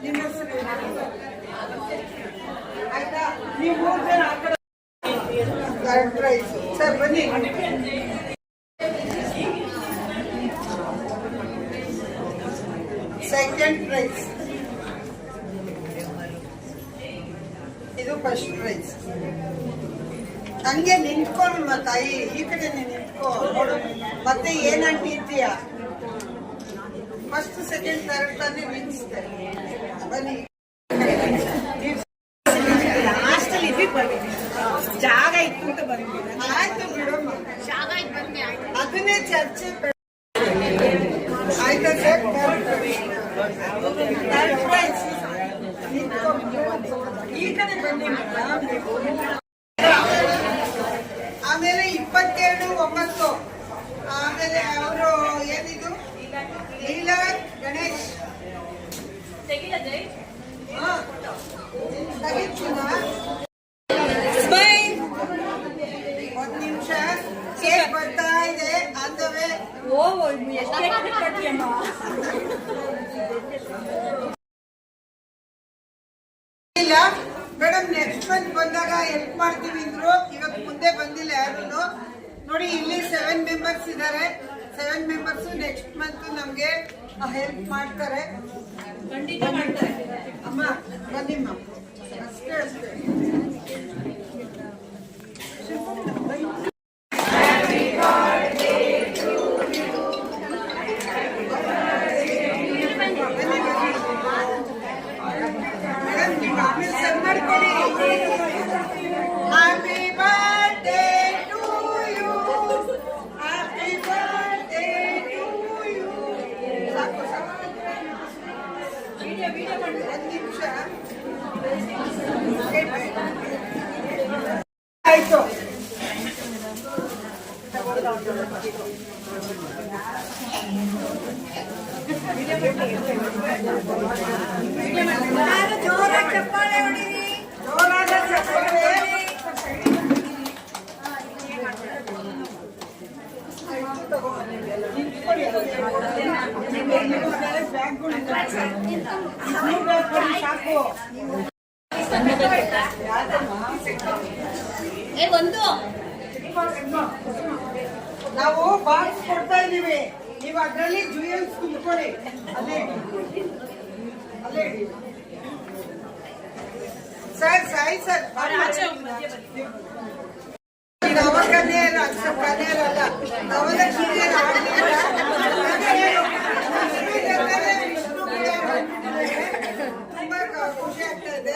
ನಿಮ್ಮ ಹೆಸರು ಆಯ್ತಾ? ನೀವು 3 ಜನ ಆ ಕಡೆ ಥರ್ಡ್ ಪ್ರೈಸ್. ಸರ್ ಬನ್ನಿ. Second prize first prize. ಹಂಗೆ ನಿಂತ್ಕೊಂಡು ತಾಯಿ ಈ ಕಡೆ ನಿಂತ್ಕೋ ನೋಡು. ಮತ್ತೆ ಏನಂತಿದ್ದೀಯ? ಫಸ್ಟ್ ಸೆಕೆಂಡ್ ಥರ್ಡ್ ತಾನೇ ನಿಲ್ಲಿಸ್ತೆ. ಬನ್ನಿ ಲಾಸ್ಟಲ್ಲಿ ಇದಕ್ಕೆ ಬಂದಿದ್ದೀನಿ. ಜಾಗ ಇತ್ತು ಅಂತ ಬಂದಿದ್ದೀನಿ. ಆಯ್ತು ಬಿಡಮ್ಮ, ಜಾಗ ಇತ್ತು ಬಂದೆ ಆಯ್ತು. ಅದನ್ನೇ ಚರ್ಚೆ ಆಯ್ತಾ ಸರ್? ಥರ್ಡ್ ಪ್ರೈಸ್ ಈ ಕಡೆ ಬನ್ನಿ. ಆಮೇಲೆ 22/9. ಆಮೇಲೆ ಅವರು ಏನಿದು ಲೀಲಾ ಗಣೇಶ್ ಹಾ ತೆಗಿತೀನಾ? ಒಂದ್ ನಿಮಿಷ ಕೇಕ್ ಬರ್ತಾ ಇದೆ ಅಂದವೇ. ಓ ಎಷ್ಟು ಕಟ್ಟಿಯಮ್ಮ. ಇಲ್ಲ ಮೇಡಮ್, ನೆಕ್ಸ್ಟ್ ಮಂತ್ ಬಂದಾಗ ಹೆಲ್ಪ್ ಮಾಡ್ತೀವಿ ಅಂದ್ರು. ಇವತ್ತು ಮುಂದೆ ಬಂದಿಲ್ಲ ಯಾರು ನೋಡಿ. ಇಲ್ಲಿ 7 ಮೆಂಬರ್ಸ್ ಇದ್ದಾರೆ. 7 ಮೆಂಬರ್ಸ್ ನೆಕ್ಸ್ಟ್ ಮಂತ್ ನಮ್ಗೆ ಹೆಲ್ಪ್ ಮಾಡ್ತಾರೆ. ಖಂಡಿತ ಮಾಡ್ತಾರೆ. ಅಮ್ಮ ಬನ್ನಿಮ್ಮ, ಅಷ್ಟೇ ಅಷ್ಟೇ. ಮೇಡಮ್ ನೀವು ಆಮೇಲೆ ಸೆಂಡ್ ಮಾಡ್ಕೊಳ್ಳಿ. Happy birthday to you, happy birthday to you. ಸಾಕು ಸಾಕು. ಒಂದು ನಿಮಿಷ ಆಯ್ತು. ಜೋರಾಗಿ ಚಪ್ಪಾಳೆ ಹೊಡೀರಿ, ಜೋರಾದ ಚಪ್ಪಾಳೆ. ಸಾಕು. ಒಂದು ನಾವು ಬಾಕ್ಸ್ ಕೊಡ್ತಾ ಇದೀವಿ, ನೀವು ಅದರಲ್ಲಿ ಜುಯಲ್ಸ್ ತುಂಬಿಕೊಳ್ಳಿ. ಅಲ್ಲೇ ಅಲ್ಲೇ ಸರ್. ಸಾಯಿ ಸರ್ ನವಕನ್ಯರ ಕನ್ಯರಲ್ಲ, ನವಲಕ್ಷ್ಮಿಯರ ತುಂಬಾ ಖುಷಿ ಆಗ್ತಾ ಇದೆ.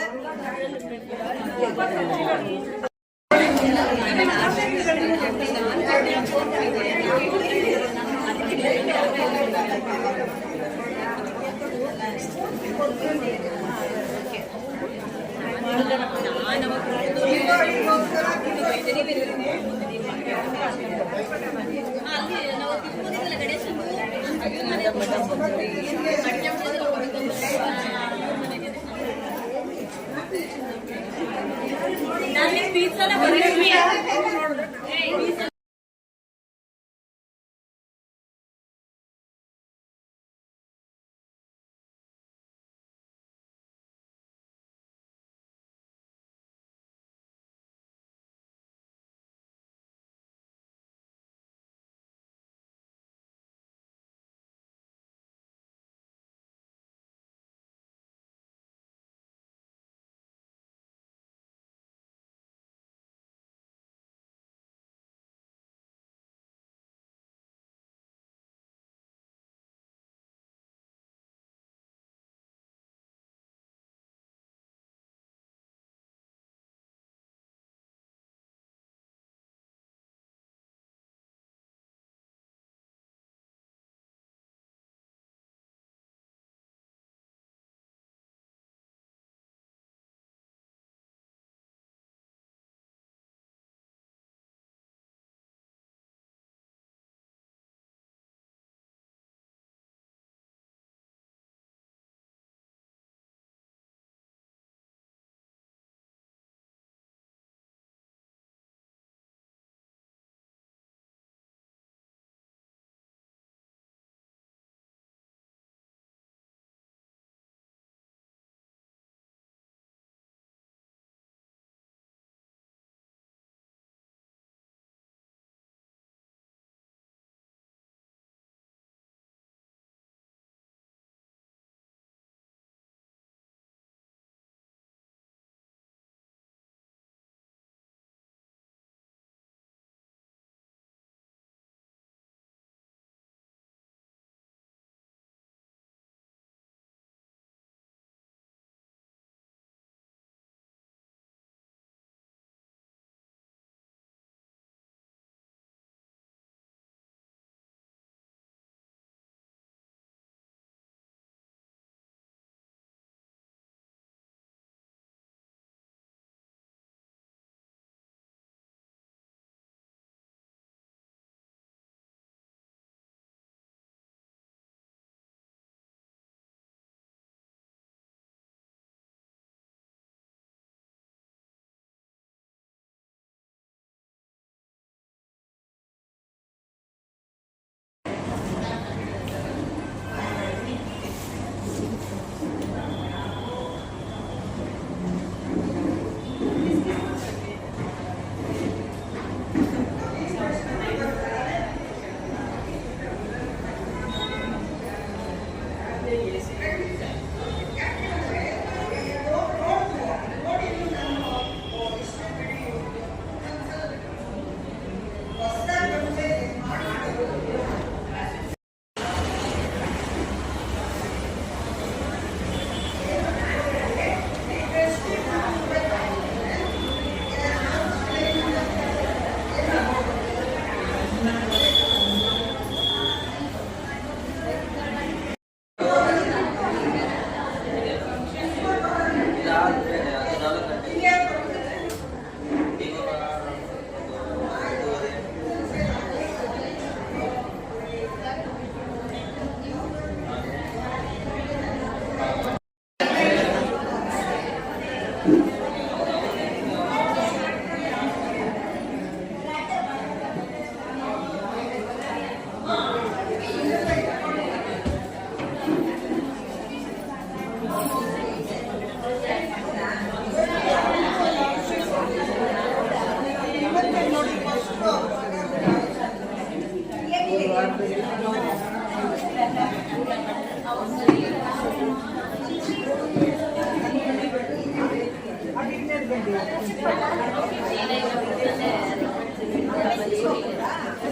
ನಾನು ಪೀಸಲ್ಲ ಬಂದಿದ್ವಿ.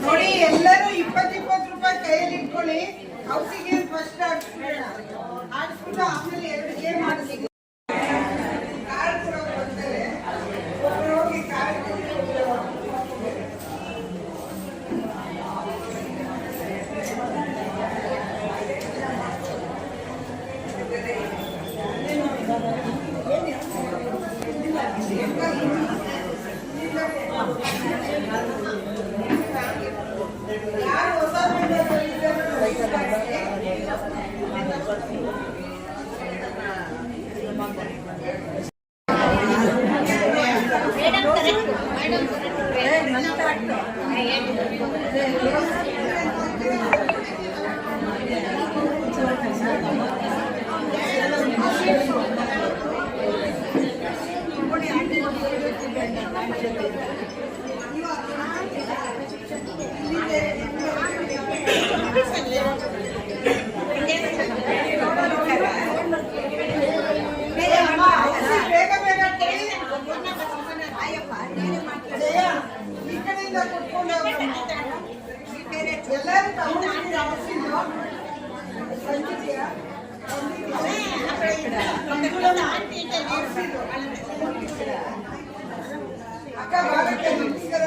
ನೋಡಿ ಎಲ್ಲರೂ 20 ರೂಪಾಯಿ ಕೈಯಲ್ಲಿ ಇಟ್ಕೊಳ್ಳಿ. ಔಷಧಿಗೆ ಫಸ್ಟ್ ಆಡಿಸ್ಬಿಡೋಣ. ಆಡಿಸ್ಬಿಟ್ಟು ಆಮೇಲೆ 2 ಗೇಮ್ ಆಡಿಸ್ತೀವಿ. ಕಾರ್ಡ್ ಕೂಡ ಕೊಡ್ತಾರೆ. ಒಬ್ರು ಹೋಗಿ ಕಾರ್ಡ್ ಯಾರು ಹೊಸ ಬೇಗ ಬೇಗ ಕೇಳಿ. ಜಯ, ಈ ಕಡೆಯಿಂದ ಕುತ್ಕೊಂಡು ಎಲ್ಲರೂ ತಗೊಂಡು ಬಂದಿದ್ಯಾ? ಅಕ್ಕ ಬಾರಕ್ಕೆ ನಮಸ್ಕಾರ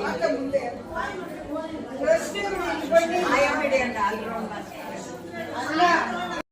ಅಕ್ಕ ಮುಂದೆ ಪ್ರಶ್ನೆ ಬನ್ನಿ.